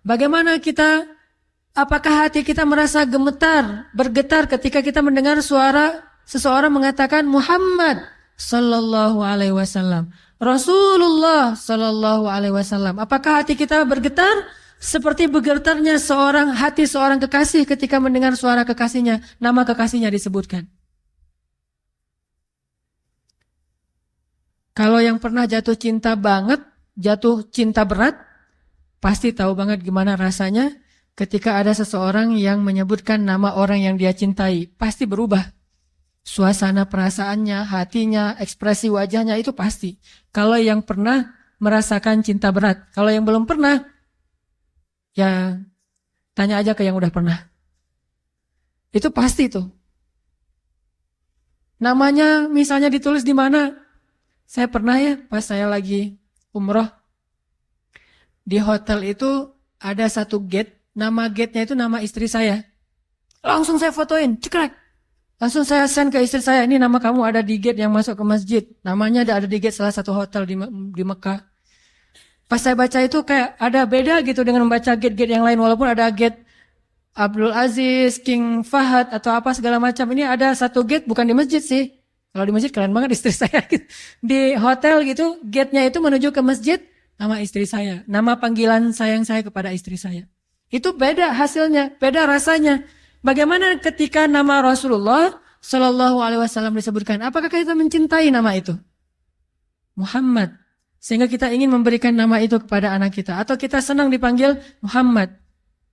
Bagaimana kita, apakah hati kita merasa gemetar, bergetar ketika kita mendengar suara seseorang mengatakan Muhammad sallallahu alaihi wasallam, Rasulullah sallallahu alaihi wasallam. Apakah hati kita bergetar? Seperti bergetarnya hati seorang kekasih ketika mendengar suara kekasihnya, nama kekasihnya disebutkan. Kalau yang pernah jatuh cinta banget, jatuh cinta berat, pasti tahu banget gimana rasanya ketika ada seseorang yang menyebutkan nama orang yang dia cintai. Pasti berubah. Suasana perasaannya, hatinya, ekspresi wajahnya itu pasti. Kalau yang pernah merasakan cinta berat. Kalau yang belum pernah, ya tanya aja ke yang udah pernah. Itu pasti tuh. Namanya misalnya ditulis di mana? Saya pernah ya pas saya lagi umroh. Di hotel itu ada satu gate. Nama gate-nya itu nama istri saya. Langsung saya fotoin, cekrek. Langsung saya send ke istri saya. Ini nama kamu ada di gate yang masuk ke masjid. Namanya ada di gate salah satu hotel di Mekah. Pas saya baca itu kayak ada beda gitu dengan membaca gate-gate yang lain. Walaupun ada gate Abdul Aziz, King Fahad atau apa segala macam. Ini ada satu gate bukan di masjid sih. Kalau di masjid keren banget istri saya. Di hotel gitu gate-nya itu menuju ke masjid. Nama istri saya. Nama panggilan sayang saya kepada istri saya. Itu beda hasilnya. Beda rasanya. Bagaimana ketika nama Rasulullah Sallallahu Alaihi Wasallam disebutkan? Apakah kita mencintai nama itu? Muhammad. Sehingga kita ingin memberikan nama itu kepada anak kita. Atau kita senang dipanggil Muhammad.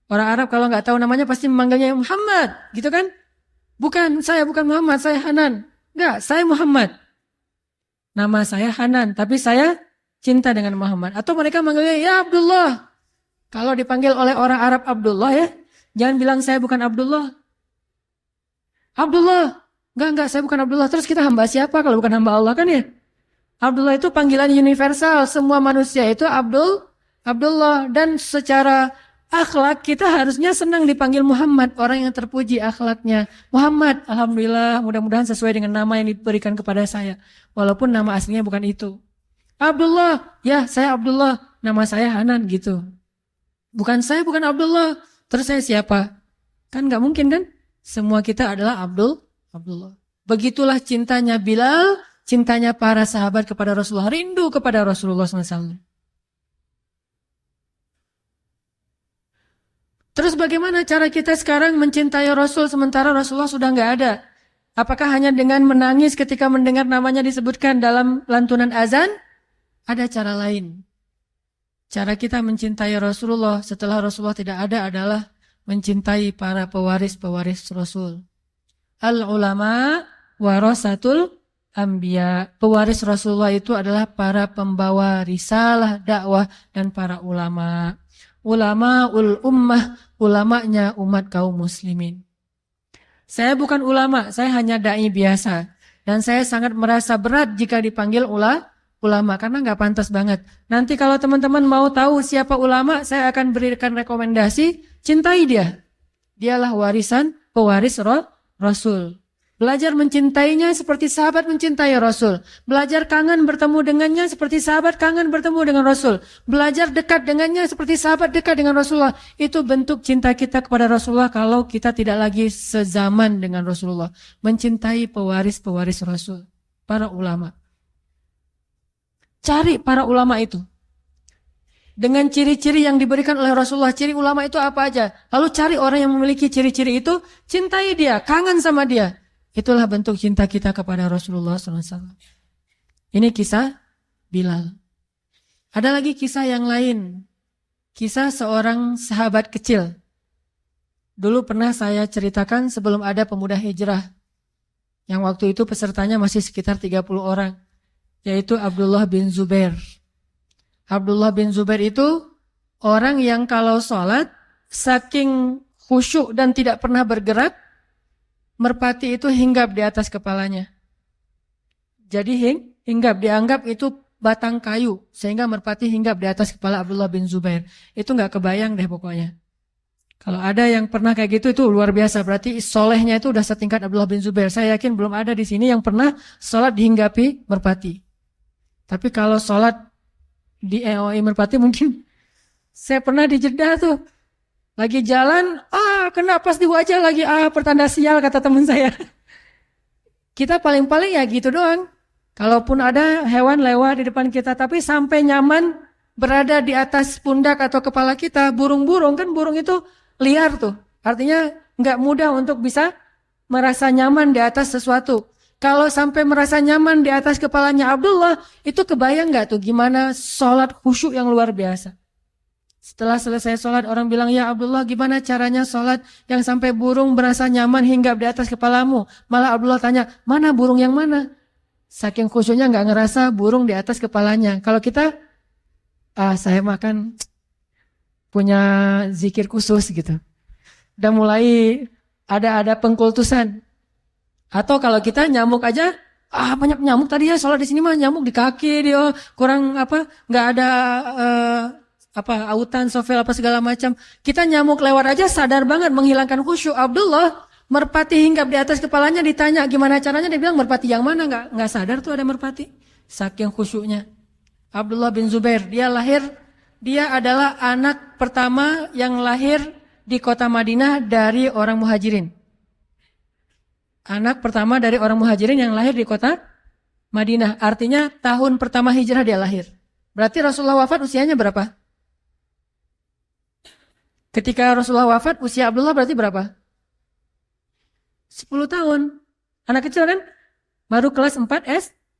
Orang Arab kalau nggak tahu namanya pasti memanggilnya Muhammad. Gitu kan? Bukan, saya bukan Muhammad, saya Hanan. Enggak, saya Muhammad. Nama saya Hanan, tapi saya cinta dengan Muhammad. Atau mereka manggilnya, ya Abdullah. Kalau dipanggil oleh orang Arab Abdullah ya, jangan bilang saya bukan Abdullah. Abdullah. Enggak, saya bukan Abdullah. Terus kita hamba siapa kalau bukan hamba Allah kan ya? Abdullah itu panggilan universal. Semua manusia itu Abdullah. Dan secara akhlak kita harusnya senang dipanggil Muhammad. Orang yang terpuji akhlaknya. Muhammad, alhamdulillah, mudah-mudahan sesuai dengan nama yang diberikan kepada saya. Walaupun nama aslinya bukan itu. Abdullah, ya saya Abdullah. Nama saya Hanan gitu. Saya bukan Abdullah. Terus saya siapa? Kan gak mungkin kan? Semua kita adalah Abdullah. Begitulah cintanya Bilal, cintanya para sahabat kepada Rasulullah, rindu kepada Rasulullah SAW. Terus bagaimana cara kita sekarang mencintai Rasul sementara Rasulullah sudah nggak ada? Apakah hanya dengan menangis ketika mendengar namanya disebutkan dalam lantunan azan? Ada cara lain. Cara kita mencintai Rasulullah setelah Rasulullah tidak ada adalah mencintai para pewaris-pewaris Rasul. Al-ulama warasatul anbiya. Pewaris Rasulullah itu adalah para pembawa risalah, dakwah, dan para ulama. Ulamaul ummah, ulamanya umat kaum muslimin. Saya bukan ulama, saya hanya dai biasa. Dan saya sangat merasa berat jika dipanggil ulama, karena nggak pantas banget. Nanti kalau teman-teman mau tahu siapa ulama, saya akan berikan rekomendasi, cintai dia. Dialah pewaris Rasul. Belajar mencintainya seperti sahabat mencintai Rasul. Belajar kangen bertemu dengannya seperti sahabat kangen bertemu dengan Rasul. Belajar dekat dengannya seperti sahabat dekat dengan Rasulullah. Itu bentuk cinta kita kepada Rasulullah kalau kita tidak lagi sezaman dengan Rasulullah. Mencintai pewaris-pewaris Rasul. Para ulama. Cari para ulama itu. Dengan ciri-ciri yang diberikan oleh Rasulullah. Ciri ulama itu apa aja? Lalu cari orang yang memiliki ciri-ciri itu. Cintai dia, kangen sama dia. Itulah bentuk cinta kita kepada Rasulullah SAW. Ini kisah Bilal. Ada lagi kisah yang lain. Kisah seorang sahabat kecil. Dulu pernah saya ceritakan sebelum ada pemuda hijrah. Yang waktu itu pesertanya masih sekitar 30 orang. Yaitu Abdullah bin Zubair. Abdullah bin Zubair itu orang yang kalau sholat saking khusyuk dan tidak pernah bergerak, merpati itu hinggap di atas kepalanya. Jadi hinggap dianggap itu batang kayu sehingga merpati hinggap di atas kepala Abdullah bin Zubair. Itu nggak kebayang deh pokoknya. Kalau ada yang pernah kayak gitu itu luar biasa. Berarti solehnya itu udah setingkat Abdullah bin Zubair. Saya yakin belum ada di sini yang pernah sholat dihinggapi merpati. Tapi kalau sholat di EOI merpati mungkin saya pernah di Jeddah tuh. Lagi jalan, kena pas di wajah lagi, pertanda sial kata teman saya. Kita paling-paling ya gitu doang. Kalaupun ada hewan lewat di depan kita, tapi sampai nyaman berada di atas pundak atau kepala kita, burung-burung kan burung itu liar tuh. Artinya nggak mudah untuk bisa merasa nyaman di atas sesuatu. Kalau sampai merasa nyaman di atas kepalanya Abdullah, itu kebayang nggak tuh gimana sholat khusyuk yang luar biasa. Setelah selesai sholat, orang bilang, ya Abdullah gimana caranya sholat yang sampai burung berasa nyaman hinggap di atas kepalamu. Malah Abdullah tanya, mana burung yang mana? Saking khusyuknya nggak ngerasa burung di atas kepalanya. Kalau kita, saya makan punya zikir khusus gitu. Udah mulai ada pengkultusan. Atau kalau kita nyamuk aja, banyak nyamuk tadi ya sholat di sini mah nyamuk di kaki dia kurang nggak ada autan, sofel apa segala macam. Kita nyamuk lewat aja sadar banget menghilangkan khusyuk. Abdullah merpati hinggap di atas kepalanya ditanya gimana caranya, dia bilang merpati yang mana, nggak sadar tuh ada merpati. Saking khusyuknya. Abdullah bin Zubair, dia adalah anak pertama yang lahir di kota Madinah dari orang muhajirin. Anak pertama dari orang muhajirin yang lahir di kota Madinah. Artinya tahun pertama hijrah dia lahir. Berarti Rasulullah wafat usianya berapa? Ketika Rasulullah wafat usia Abdullah berarti berapa? 10 tahun. Anak kecil kan? Baru kelas 4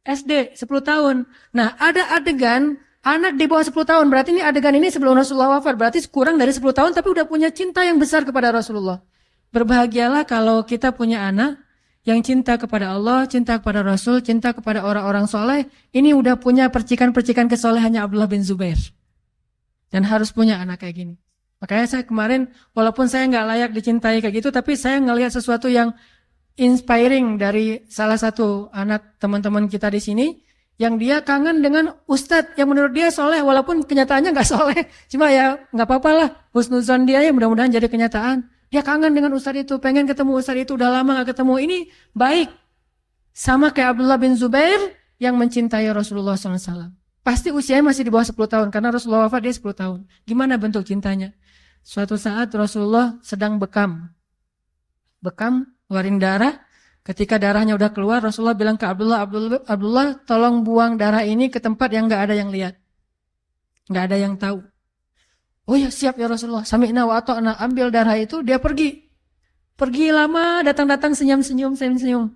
SD, 10 tahun. Nah ada adegan anak di bawah 10 tahun. Berarti ini adegan ini sebelum Rasulullah wafat. Berarti kurang dari 10 tahun tapi udah punya cinta yang besar kepada Rasulullah. Berbahagialah kalau kita punya anak yang cinta kepada Allah, cinta kepada Rasul, cinta kepada orang-orang soleh. Ini udah punya percikan-percikan kesolehannya Abdullah bin Zubair. Dan harus punya anak kayak gini. Makanya saya kemarin, walaupun saya nggak layak dicintai kayak gitu, tapi saya ngelihat sesuatu yang inspiring dari salah satu anak teman-teman kita di sini, yang dia kangen dengan ustadz yang menurut dia soleh, walaupun kenyataannya nggak soleh, cuma ya nggak apa-apa lah, husnuzon dia ya mudah-mudahan jadi kenyataan. Dia kangen dengan ustadz itu, pengen ketemu ustadz itu, udah lama nggak ketemu. Ini baik, sama kayak Abdullah bin Zubair yang mencintai Rasulullah SAW. Pasti usianya masih di bawah 10 tahun, karena Rasulullah wafat dia 10 tahun. Gimana bentuk cintanya? Suatu saat Rasulullah sedang bekam, ngeluarin darah. Ketika darahnya udah keluar, Rasulullah bilang ke Abdullah, tolong buang darah ini ke tempat yang gak ada yang lihat, gak ada yang tahu. Oh ya siap ya Rasulullah. Sami'na wa ata'na, ambil darah itu, dia pergi lama, datang-datang senyum-senyum.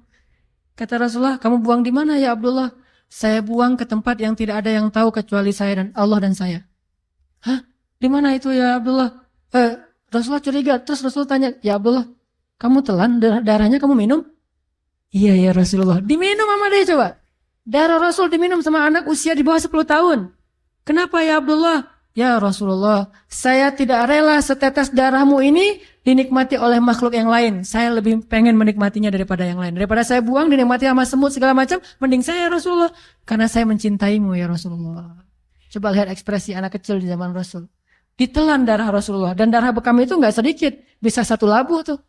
Kata Rasulullah, kamu buang di mana ya Abdullah? Saya buang ke tempat yang tidak ada yang tahu kecuali saya dan Allah dan saya. Hah? Di mana itu ya Abdullah? Rasulullah curiga. Terus Rasulullah tanya, ya Abdullah, kamu telan darahnya, kamu minum? Iya ya Rasulullah. Diminum sama dia coba. Darah Rasul diminum sama anak usia di bawah 10 tahun. Kenapa ya Abdullah? Ya Rasulullah, saya tidak rela setetes darahmu ini dinikmati oleh makhluk yang lain. Saya lebih pengen menikmatinya daripada yang lain. Daripada saya buang, dinikmati sama semut segala macam, mending saya ya Rasulullah. Karena saya mencintaimu ya Rasulullah. Coba lihat ekspresi anak kecil di zaman Rasul. Ditelan darah Rasulullah. Dan darah bekam itu gak sedikit. Bisa 1 labu tuh.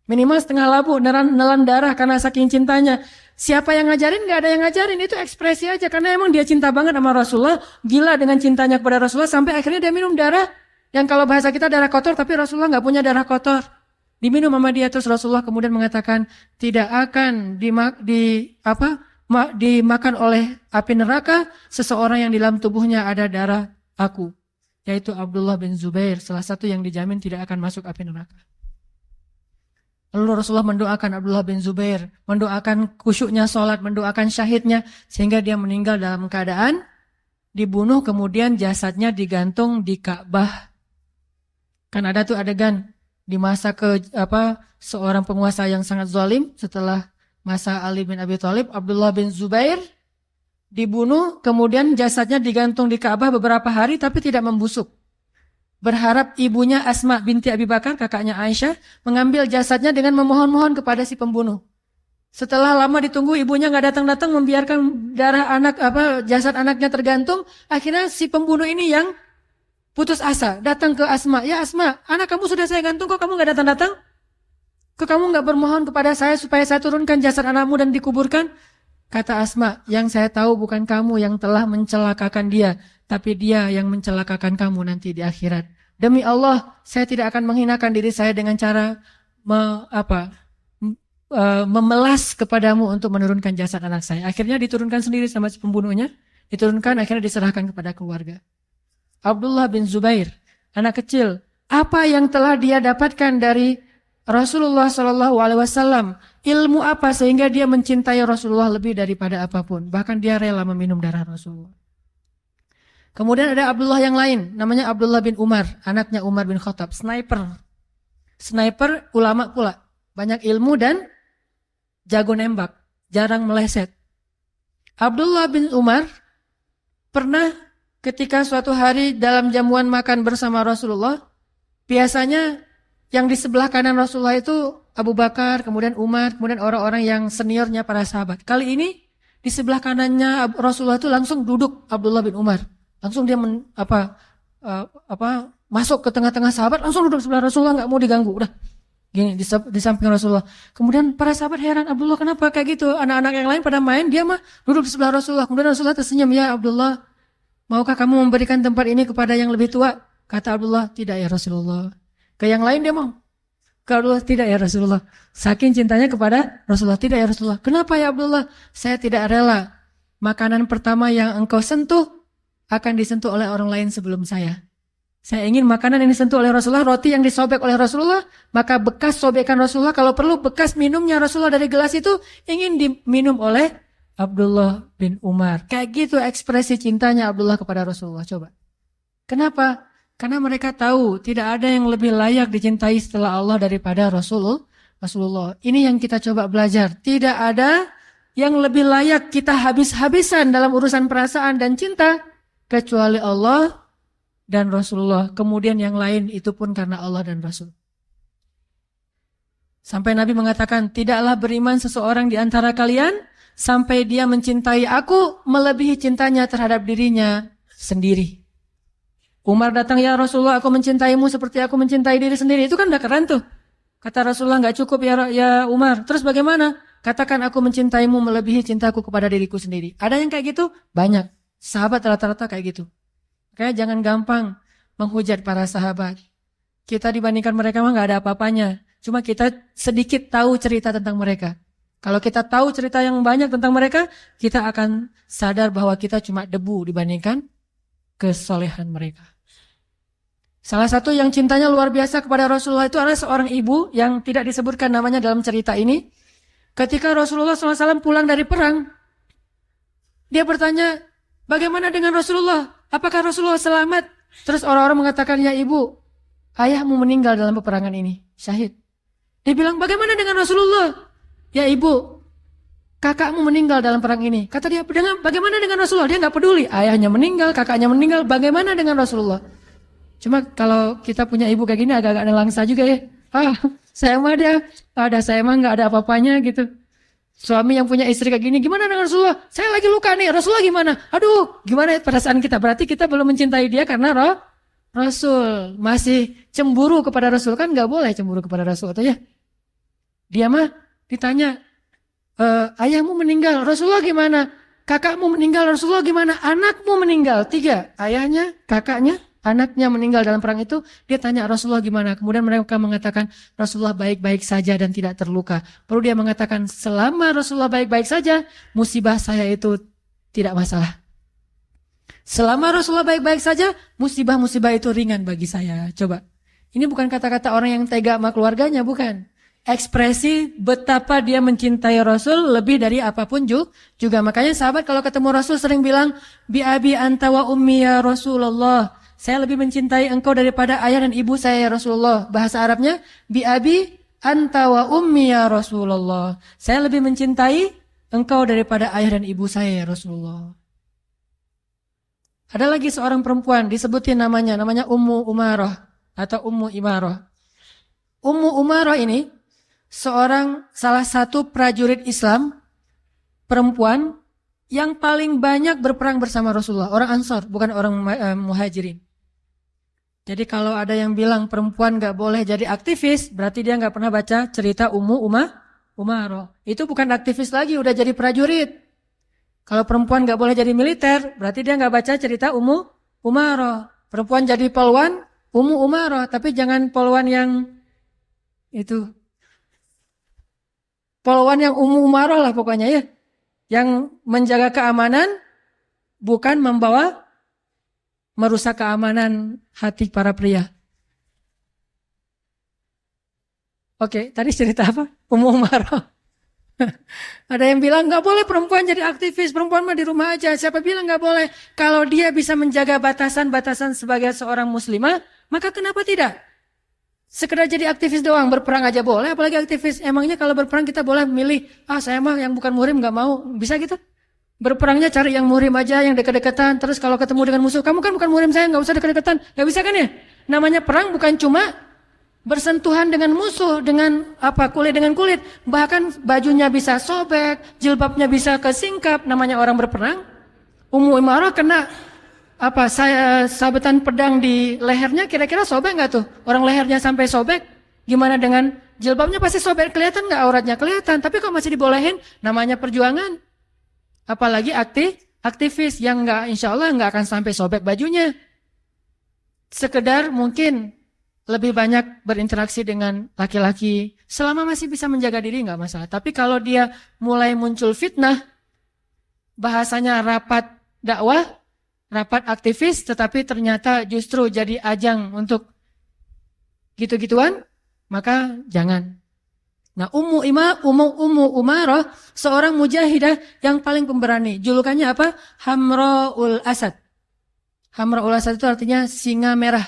Minimal setengah labu, nelan darah karena saking cintanya. Siapa yang ngajarin? Gak ada yang ngajarin. Itu ekspresi aja. Karena emang dia cinta banget sama Rasulullah. Gila dengan cintanya kepada Rasulullah. Sampai akhirnya dia minum darah. Yang kalau bahasa kita darah kotor. Tapi Rasulullah gak punya darah kotor. Diminum sama dia. Terus Rasulullah kemudian mengatakan. Tidak akan dimakan oleh api neraka. Seseorang yang di dalam tubuhnya ada darah aku. Yaitu Abdullah bin Zubair. Salah satu yang dijamin tidak akan masuk api neraka. Lalu Rasulullah mendoakan Abdullah bin Zubair, mendoakan khusyuknya sholat, mendoakan syahidnya, sehingga dia meninggal dalam keadaan dibunuh, kemudian jasadnya digantung di Ka'bah. Kan ada tuh adegan di masa seorang penguasa yang sangat zalim, setelah masa Ali bin Abi Thalib, Abdullah bin Zubair dibunuh, kemudian jasadnya digantung di Ka'bah beberapa hari tapi tidak membusuk. Berharap ibunya Asma binti Abi Bakar, kakaknya Aisyah, mengambil jasadnya dengan memohon-mohon kepada si pembunuh. Setelah lama ditunggu, ibunya nggak datang-datang, membiarkan jasad anaknya tergantung. Akhirnya si pembunuh ini yang putus asa, datang ke Asma. Ya Asma, anak kamu sudah saya gantung, kok kamu nggak datang-datang? Kok kamu nggak bermohon kepada saya supaya saya turunkan jasad anakmu dan dikuburkan? Kata Asma, yang saya tahu bukan kamu yang telah mencelakakan dia, tapi dia yang mencelakakan kamu nanti di akhirat. Demi Allah, saya tidak akan menghinakan diri saya dengan cara memelas kepadamu untuk menurunkan jasad anak saya. Akhirnya diturunkan sendiri sama si pembunuhnya, diturunkan akhirnya diserahkan kepada keluarga. Abdullah bin Zubair, anak kecil, apa yang telah dia dapatkan dari Rasulullah SAW, ilmu apa sehingga dia mencintai Rasulullah lebih daripada apapun. Bahkan dia rela meminum darah Rasulullah. Kemudian ada Abdullah yang lain, namanya Abdullah bin Umar, anaknya Umar bin Khattab, sniper, ulama pula, banyak ilmu dan jago nembak, jarang meleset. Abdullah bin Umar pernah ketika suatu hari dalam jamuan makan bersama Rasulullah, biasanya yang di sebelah kanan Rasulullah itu Abu Bakar, kemudian Umar, kemudian orang-orang yang seniornya para sahabat. Kali ini di sebelah kanannya Rasulullah itu langsung duduk Abdullah bin Umar. Langsung dia masuk ke tengah-tengah sahabat, langsung duduk sebelah Rasulullah, nggak mau diganggu, udah gini di samping Rasulullah. Kemudian para sahabat heran, Abdullah kenapa kayak gitu? Anak-anak yang lain pada main, dia mah duduk di sebelah Rasulullah. Kemudian Rasulullah tersenyum, ya Abdullah, maukah kamu memberikan tempat ini kepada yang lebih tua? Kata Abdullah, tidak ya Rasulullah. Ke yang lain dia mau. Ke Abdullah, tidak ya Rasulullah. Saking cintanya kepada Rasulullah, tidak ya Rasulullah. Kenapa ya Abdullah? Saya tidak rela makanan pertama yang engkau sentuh akan disentuh oleh orang lain sebelum saya. Saya ingin makanan yang disentuh oleh Rasulullah, roti yang disobek oleh Rasulullah, maka bekas sobekan Rasulullah, kalau perlu bekas minumnya Rasulullah dari gelas itu ingin diminum oleh Abdullah bin Umar. Kayak gitu ekspresi cintanya Abdullah kepada Rasulullah. Coba. Kenapa? Karena mereka tahu tidak ada yang lebih layak dicintai setelah Allah daripada Rasulullah. Ini yang kita coba belajar. Tidak ada yang lebih layak kita habis-habisan dalam urusan perasaan dan cinta kecuali Allah dan Rasulullah. Kemudian yang lain itu pun karena Allah dan Rasul. Sampai Nabi mengatakan, tidaklah beriman seseorang di antara kalian sampai dia mencintai aku melebihi cintanya terhadap dirinya sendiri. Umar datang, ya Rasulullah, aku mencintaimu seperti aku mencintai diri sendiri. Itu kan udah keren tuh. Kata Rasulullah, nggak cukup ya Umar. Terus bagaimana? Katakan aku mencintaimu melebihi cintaku kepada diriku sendiri. Ada yang kayak gitu? Banyak. Sahabat rata-rata kayak gitu. Makanya jangan gampang menghujat para sahabat. Kita dibandingkan mereka mah nggak ada apa-apanya. Cuma kita sedikit tahu cerita tentang mereka. Kalau kita tahu cerita yang banyak tentang mereka, kita akan sadar bahwa kita cuma debu dibandingkan kesolehan mereka. Salah satu yang cintanya luar biasa kepada Rasulullah itu adalah seorang ibu yang tidak disebutkan namanya dalam cerita ini. Ketika Rasulullah SAW pulang dari perang, dia bertanya, bagaimana dengan Rasulullah? Apakah Rasulullah selamat? Terus orang-orang mengatakan, ya ibu, ayahmu meninggal dalam peperangan ini, syahid. Dia bilang, bagaimana dengan Rasulullah? Ya ibu, kakakmu meninggal dalam perang ini. Kata dia, bagaimana dengan Rasulullah? Dia nggak peduli, ayahnya meninggal, kakaknya meninggal, bagaimana dengan Rasulullah? Cuma kalau kita punya ibu kayak gini agak-agak nelangsa juga ya. Saya mah saya mah nggak ada apa-apanya gitu. Suami yang punya istri kayak gini, gimana dengan Rasulullah? Saya lagi luka nih, Rasulullah gimana? Aduh, gimana perasaan kita? Berarti kita belum mencintai dia karena Rasul. Masih cemburu kepada Rasul. Kan nggak boleh cemburu kepada Rasul, atau ya? Dia mah ditanya, ayahmu meninggal, Rasulullah gimana? Kakakmu meninggal, Rasulullah gimana? Anakmu meninggal, 3. Ayahnya, kakaknya, anaknya meninggal dalam perang itu. Dia tanya Rasulullah gimana? Kemudian mereka mengatakan Rasulullah baik-baik saja dan tidak terluka. Perlu dia mengatakan, selama Rasulullah baik-baik saja, musibah saya itu tidak masalah. Selama Rasulullah baik-baik saja, musibah-musibah itu ringan bagi saya. Coba, ini bukan kata-kata orang yang tega sama keluarganya, bukan. Ekspresi betapa dia mencintai Rasul lebih dari apapun juga. Makanya sahabat kalau ketemu Rasul sering bilang, bi abi anta wa ummi ya Rasulullah. Saya lebih mencintai engkau daripada ayah dan ibu saya ya Rasulullah. Bahasa Arabnya, bi abi anta wa ummi ya Rasulullah. Saya lebih mencintai engkau daripada ayah dan ibu saya ya Rasulullah. Ada lagi seorang perempuan, disebutin namanya Ummu Umarah atau Ummu Imarah. Ummu Umarah ini salah satu prajurit Islam perempuan yang paling banyak berperang bersama Rasulullah. Orang Ansar, bukan orang Muhajirin. Jadi kalau ada yang bilang perempuan gak boleh jadi aktivis, berarti dia gak pernah baca cerita Ummu Umarah. Itu bukan aktivis lagi, udah jadi prajurit. Kalau perempuan gak boleh jadi militer, berarti dia gak baca cerita Ummu Umarah. Perempuan jadi polwan, Ummu Umarah. Tapi jangan polwan yang itu. Polwan yang Ummu Umarah lah pokoknya ya. Yang menjaga keamanan, bukan merusak keamanan hati para pria. Oke, tadi cerita apa? Ummu Umarah. Ada yang bilang gak boleh perempuan jadi aktivis, perempuan mah di rumah aja. Siapa bilang gak boleh? Kalau dia bisa menjaga batasan-batasan sebagai seorang muslimah, maka kenapa tidak? Sekedar jadi aktivis doang, berperang aja boleh, apalagi aktivis. Emangnya kalau berperang kita boleh milih, saya mah yang bukan muhrim gak mau, bisa gitu? Berperangnya cari yang muhrim aja, yang dekat-dekatan. Terus kalau ketemu dengan musuh, kamu kan bukan muhrim saya, gak usah dekat-dekatan. Gak bisa kan ya? Namanya perang bukan cuma bersentuhan dengan musuh, dengan kulit dengan kulit. Bahkan bajunya bisa sobek, jilbabnya bisa kesingkap, namanya orang berperang. Ummu Imarah kena sabetan pedang di lehernya, kira-kira sobek nggak tuh? Orang lehernya sampai sobek, gimana dengan jilbabnya pasti sobek, kelihatan nggak auratnya? Kelihatan, tapi kok masih dibolehin? Namanya perjuangan. Apalagi aktivis yang insya Allah nggak akan sampai sobek bajunya. Sekedar mungkin lebih banyak berinteraksi dengan laki-laki, selama masih bisa menjaga diri nggak masalah. Tapi kalau dia mulai muncul fitnah, bahasanya rapat dakwah, rapat aktivis, tetapi ternyata justru jadi ajang untuk gitu-gituan, maka jangan. Nah, Ummu Umarah seorang mujahidah yang paling pemberani. Julukannya apa? Hamra'ul Asad. Hamra'ul Asad itu artinya singa merah.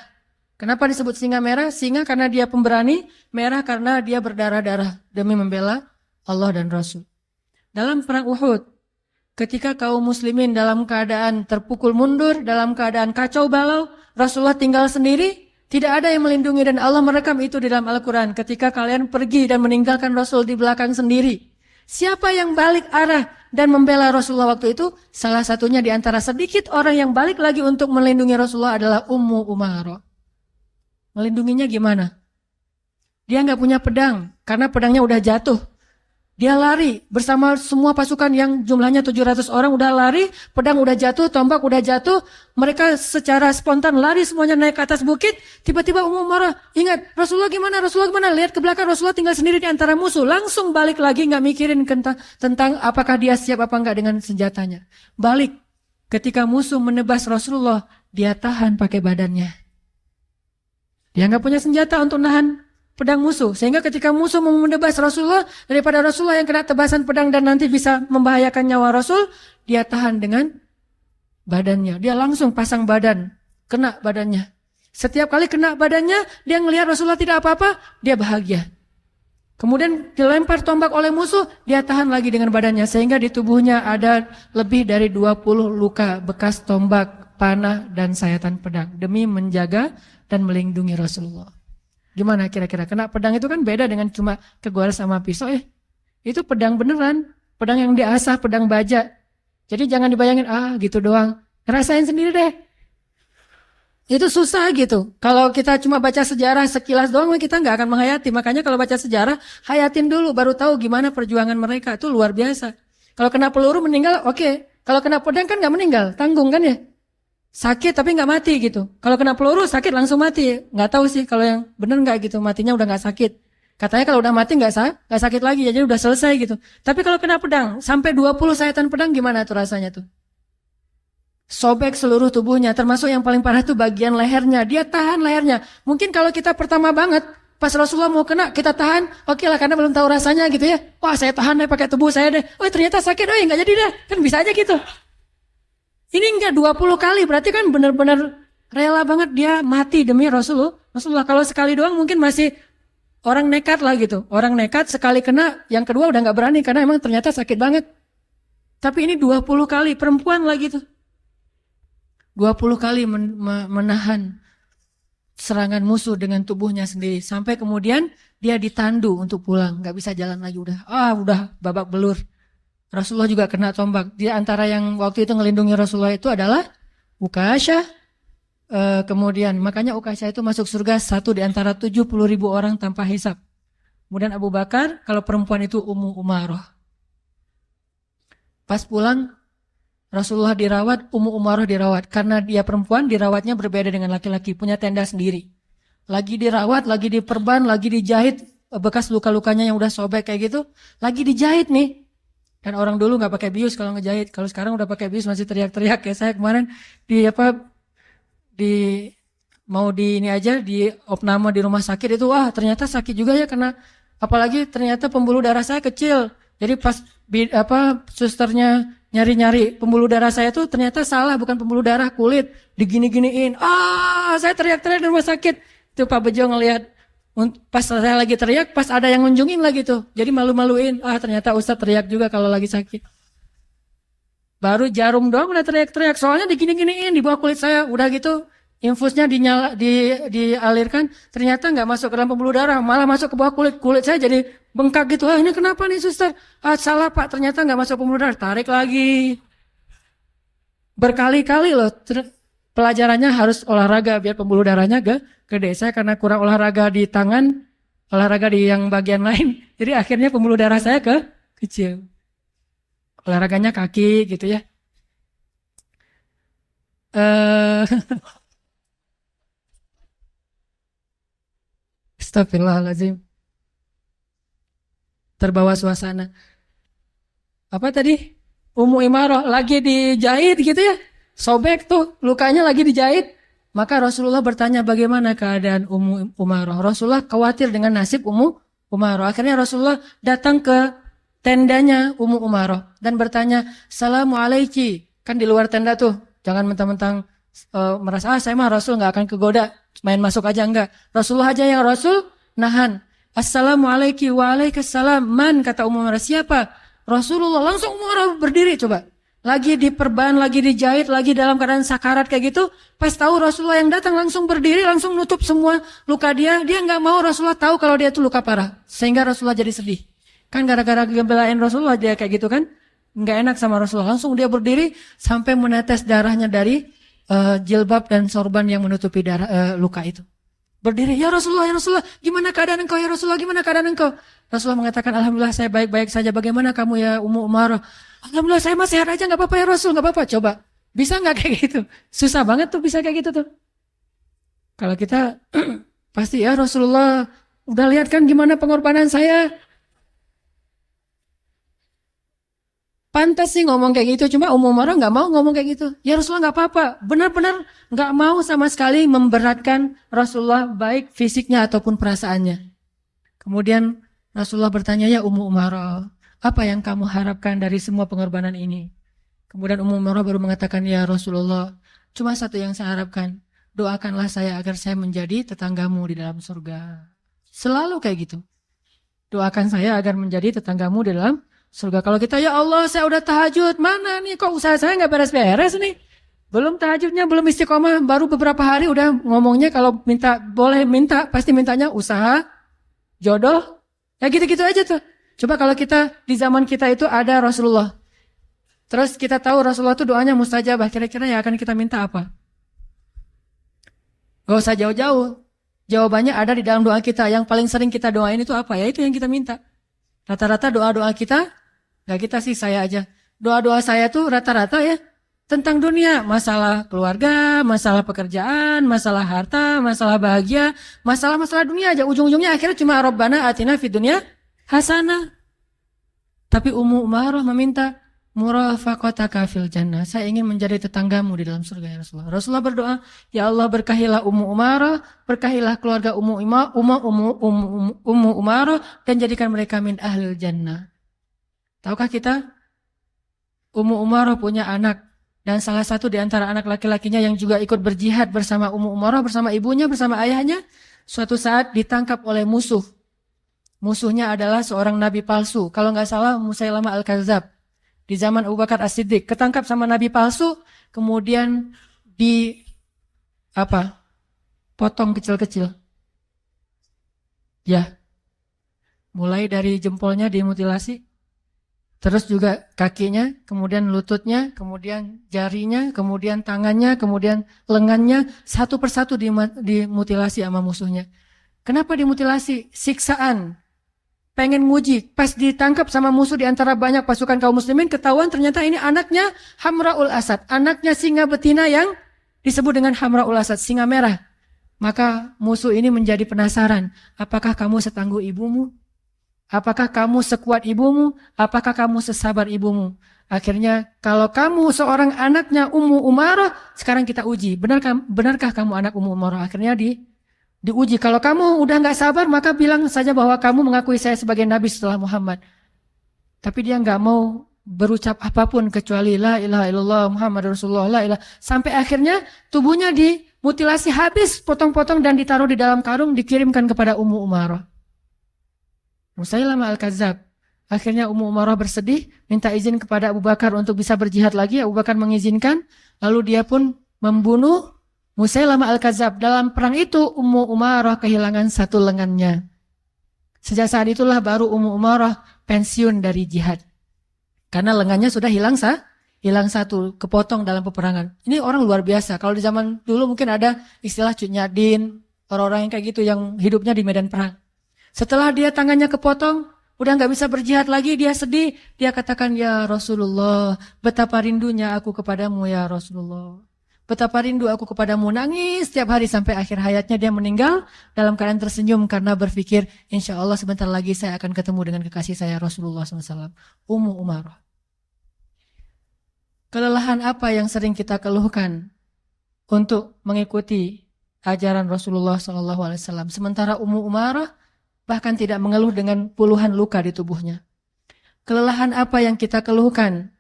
Kenapa disebut singa merah? Singa karena dia pemberani, merah karena dia berdarah-darah demi membela Allah dan Rasul. Dalam perang Uhud, ketika kaum muslimin dalam keadaan terpukul mundur, dalam keadaan kacau balau, Rasulullah tinggal sendiri, Tidak ada yang melindungi dan Allah merekam itu di dalam Al-Quran. Ketika kalian pergi dan meninggalkan Rasul di belakang sendiri. Siapa yang balik arah dan membela Rasulullah waktu itu? Salah satunya di antara sedikit orang yang balik lagi untuk melindungi Rasulullah adalah Ummu Umarah. Melindunginya gimana? Dia nggak punya pedang karena pedangnya udah jatuh. Dia lari bersama semua pasukan yang jumlahnya 700 orang udah lari, pedang udah jatuh, tombak udah jatuh. Mereka secara spontan lari semuanya naik ke atas bukit. Tiba-tiba Ummu Umarah ingat, Rasulullah gimana? Rasulullah gimana? Lihat ke belakang, Rasulullah tinggal sendiri di antara musuh. Langsung balik lagi, nggak mikirin tentang apakah dia siap apa enggak dengan senjatanya. Balik. Ketika musuh menebas Rasulullah, dia tahan pakai badannya. Dia nggak punya senjata untuk nahan pedang musuh. Sehingga ketika musuh mau menebas Rasulullah, daripada Rasulullah yang kena tebasan pedang dan nanti bisa membahayakan nyawa Rasul, dia tahan dengan badannya. Dia langsung pasang badan, kena badannya. Setiap kali kena badannya, dia ngelihat Rasulullah tidak apa-apa, dia bahagia. Kemudian dilempar tombak oleh musuh, dia tahan lagi dengan badannya. Sehingga di tubuhnya ada lebih dari 20 luka bekas tombak, panah, dan sayatan pedang. Demi menjaga dan melindungi Rasulullah. Gimana kira-kira? Kena pedang itu kan beda dengan cuma kegores sama pisau. Itu pedang beneran. Pedang yang diasah, pedang baja. Jadi jangan dibayangin, gitu doang. Ngerasain sendiri deh. Itu susah gitu. Kalau kita cuma baca sejarah sekilas doang, kita nggak akan menghayati. Makanya kalau baca sejarah, hayatin dulu. Baru tahu gimana perjuangan mereka. Itu luar biasa. Kalau kena peluru meninggal, oke. Kalau kena pedang kan nggak meninggal. Tanggung kan ya. Sakit tapi nggak mati gitu. Kalau kena peluru sakit langsung mati. Nggak tahu sih kalau yang benar nggak gitu. Matinya udah nggak sakit. Katanya kalau udah mati nggak sakit lagi. Jadi udah selesai gitu. Tapi kalau kena pedang sampai 20 sayatan pedang gimana tuh rasanya tuh? Sobek seluruh tubuhnya. Termasuk yang paling parah tuh bagian lehernya. Dia tahan lehernya. Mungkin kalau kita pertama banget pas Rasulullah mau kena kita tahan. Oke lah karena belum tahu rasanya gitu ya. Wah saya tahan deh pakai tubuh saya deh. Oh ternyata sakit. Oh nggak jadi deh. Kan bisa aja gitu. Ini enggak 20 kali, berarti kan benar-benar rela banget dia mati demi Rasulullah. Kalau sekali doang mungkin masih orang nekat lah gitu. Orang nekat sekali kena, yang kedua udah nggak berani karena emang ternyata sakit banget. Tapi ini 20 kali, perempuan lagi tuh. 20 kali menahan serangan musuh dengan tubuhnya sendiri. Sampai kemudian dia ditandu untuk pulang, nggak bisa jalan lagi udah babak belur. Rasulullah juga kena tombak. Di antara yang waktu itu ngelindungi Rasulullah itu adalah Ukasyah. Kemudian makanya Ukasyah itu masuk surga satu di antara 70.000 orang tanpa hisab. Kemudian Abu Bakar, kalau perempuan itu Ummu Umarah. Pas pulang Rasulullah dirawat, Ummu Umarah dirawat. Karena dia perempuan dirawatnya berbeda dengan laki-laki, punya tenda sendiri. Lagi dirawat, lagi diperban, lagi dijahit bekas luka-lukanya yang udah sobek kayak gitu, lagi dijahit nih. Dan orang dulu nggak pakai bius kalau ngejahit. Kalau sekarang udah pakai bius masih teriak-teriak ya. Saya kemarin mau di ini aja di opname di rumah sakit itu ternyata sakit juga ya karena apalagi ternyata pembuluh darah saya kecil. Jadi pas susternya nyari-nyari pembuluh darah saya tuh ternyata salah, bukan pembuluh darah, kulit, digini-giniin. Saya teriak-teriak di rumah sakit. Itu Pak Bejo ngelihat. Pas saya lagi teriak, pas ada yang ngunjungin lagi tuh. Jadi malu-maluin. Ternyata Ustadz teriak juga kalau lagi sakit. Baru jarum doang udah teriak-teriak. Soalnya digini-giniin di bawah kulit saya. Udah gitu infusnya dialirkan. Ternyata nggak masuk ke dalam pembuluh darah. Malah masuk ke bawah kulit. Kulit saya jadi bengkak gitu. Ini kenapa nih suster? Salah Pak, ternyata nggak masuk pembuluh darah. Tarik lagi. Berkali-kali loh. Pelajarannya harus olahraga biar pembuluh darahnya gede. Saya karena kurang olahraga di tangan, olahraga di yang bagian lain. Jadi akhirnya pembuluh darah saya kecil. Olahraganya kaki gitu ya. Astagfirullahaladzim. Terbawa suasana. Apa tadi? Ummu Umarah lagi dijahit gitu ya. Sobek tuh, lukanya lagi dijahit. Maka Rasulullah bertanya bagaimana keadaan Ummu Umarah. Rasulullah khawatir dengan nasib Ummu Umarah. Akhirnya Rasulullah datang ke tendanya Ummu Umarah dan bertanya, "Assalamualaikum." Kan di luar tenda tuh. Jangan mentang-mentang merasa saya mah Rasul nggak akan kegoda, main masuk aja enggak. Rasulullah aja yang Rasul nahan. "Assalamualaikum." "Waalaikumsalam." "Man," kata Ummu Umarah, "siapa?" Rasulullah. Langsung Ummu Umarah berdiri coba. lagi diperban, lagi dijahit, lagi dalam keadaan sakarat kayak gitu. Pas tahu Rasulullah yang datang langsung berdiri, langsung nutup semua luka dia. Dia nggak mau Rasulullah tahu kalau dia itu luka parah. Sehingga Rasulullah jadi sedih. Kan gara-gara ngebelain Rasulullah dia kayak gitu kan. Nggak enak sama Rasulullah. Langsung dia berdiri sampai menetes darahnya dari jilbab dan sorban yang menutupi luka itu. Berdiri, ya Rasulullah, gimana keadaan engkau ya Rasulullah, gimana keadaan engkau? Rasulullah mengatakan, alhamdulillah saya baik-baik saja, bagaimana kamu ya Ummu Umarah? Alhamdulillah saya masih sehat aja, gak apa-apa ya Rasul, gak apa-apa, coba. Bisa gak kayak gitu? Susah banget tuh bisa kayak gitu tuh. Kalau kita, pasti ya Rasulullah, udah lihat kan gimana pengorbanan saya? Pantas sih ngomong kayak gitu, cuma Ummu Umarah nggak mau ngomong kayak gitu. Ya Rasulullah nggak apa-apa, benar-benar nggak mau sama sekali memberatkan Rasulullah baik fisiknya ataupun perasaannya. Kemudian Rasulullah bertanya, ya Ummu Umarah, apa yang kamu harapkan dari semua pengorbanan ini? Kemudian Ummu Umarah baru mengatakan, ya Rasulullah, cuma satu yang saya harapkan, doakanlah saya agar saya menjadi tetanggamu di dalam surga. Selalu kayak gitu. Doakan saya agar menjadi tetanggamu di dalam surga. Kalau kita, ya Allah saya udah tahajud, mana nih kok usaha saya nggak beres-beres nih. Belum tahajudnya, belum istiqomah, baru beberapa hari udah ngomongnya kalau minta, boleh minta, pasti mintanya usaha, jodoh, ya gitu-gitu aja tuh. Coba kalau kita, di zaman kita itu ada Rasulullah. Terus kita tahu Rasulullah itu doanya mustajabah, kira-kira yang akan kita minta apa? Gak usah jauh-jauh. Jawabannya ada di dalam doa kita. Yang paling sering kita doain itu apa? Ya itu yang kita minta. Rata-rata doa-doa kita, gak kita sih, saya aja. Doa-doa saya tuh rata-rata ya tentang dunia. Masalah keluarga, masalah pekerjaan, masalah harta, masalah bahagia, masalah-masalah dunia aja. Ujung-ujungnya akhirnya cuma Rabbana atina fid dunya hasanah. Tapi Ummu Umarah meminta murafaqataka fil jannah. Saya ingin menjadi tetanggamu di dalam surga ya Rasulullah. Rasulullah berdoa, ya Allah berkahilah Ummu Umarah, berkahilah keluarga Ummu Umarah dan jadikan mereka min ahlil jannah. Tahukah kita? Ummu Umarah punya anak dan salah satu di antara anak laki-lakinya yang juga ikut berjihad bersama Ummu Umarah, bersama ibunya, bersama ayahnya, suatu saat ditangkap oleh musuh. Musuhnya adalah seorang nabi palsu. Kalau nggak salah Musailamah Al-Kadzab. Di zaman Abu Bakar As-Siddiq, ketangkap sama nabi palsu, kemudian potong kecil-kecil. Ya, mulai dari jempolnya dimutilasi, terus juga kakinya, kemudian lututnya, kemudian jarinya, kemudian tangannya, kemudian lengannya, satu persatu dimutilasi sama musuhnya. Kenapa dimutilasi? Siksaan. Pengen nguji, pas ditangkap sama musuh di antara banyak pasukan kaum muslimin, ketahuan ternyata ini anaknya Hamraul Asad, anaknya singa betina yang disebut dengan Hamraul Asad, singa merah. Maka musuh ini menjadi penasaran, apakah kamu setangguh ibumu? Apakah kamu sekuat ibumu? Apakah kamu sesabar ibumu? Akhirnya kalau kamu seorang anaknya Ummu Umarah, sekarang kita uji, benarkah kamu anak Ummu Umarah? Akhirnya diuji. Kalau kamu udah nggak sabar, maka bilang saja bahwa kamu mengakui saya sebagai nabi setelah Muhammad. Tapi dia nggak mau berucap apapun kecuali la ilaha illallah Muhammad Rasulullah, la ilaha. Sampai akhirnya tubuhnya dimutilasi habis, potong-potong dan ditaruh di dalam karung, dikirimkan kepada Ummu Umarah. Musailamah Al-Kadzab. Akhirnya Ummu Umarah bersedih, minta izin kepada Abu Bakar untuk bisa berjihad lagi. Abu Bakar mengizinkan, lalu dia pun membunuh Musailamah Al-Kadzab. Dalam perang itu Ummu Umarah kehilangan satu lengannya. Sejak saat itulah baru Ummu Umarah pensiun dari jihad. Karena lengannya sudah hilang satu, kepotong dalam peperangan. Ini orang luar biasa. Kalau di zaman dulu mungkin ada istilah Cut Nyadin, orang-orang yang kayak gitu yang hidupnya di medan perang. Setelah dia tangannya kepotong, udah nggak bisa berjihad lagi, dia sedih. Dia katakan, ya Rasulullah, betapa rindunya aku kepadamu ya Rasulullah. Betapa rindu aku kepadamu, nangis setiap hari sampai akhir hayatnya. Dia meninggal dalam keadaan tersenyum karena berpikir, insya Allah sebentar lagi saya akan ketemu dengan kekasih saya Rasulullah SAW. Ummu Umarah. Kelelahan apa yang sering kita keluhkan untuk mengikuti ajaran Rasulullah SAW? Sementara Ummu Umarah bahkan tidak mengeluh dengan puluhan luka di tubuhnya. Kelelahan apa yang kita keluhkan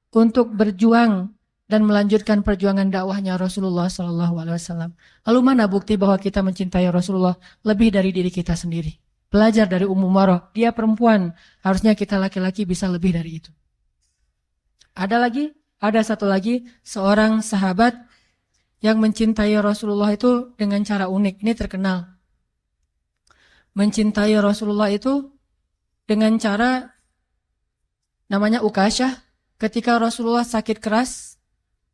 untuk berjuang dan melanjutkan perjuangan dakwahnya Rasulullah SAW. Lalu mana bukti bahwa kita mencintai Rasulullah lebih dari diri kita sendiri? Belajar dari Ummu Umarah, dia perempuan, harusnya kita laki-laki bisa lebih dari itu. Ada lagi Ada satu lagi, seorang sahabat yang mencintai Rasulullah itu dengan cara unik. Ini terkenal. Mencintai Rasulullah itu dengan cara namanya Ukasyah. Ketika Rasulullah sakit keras,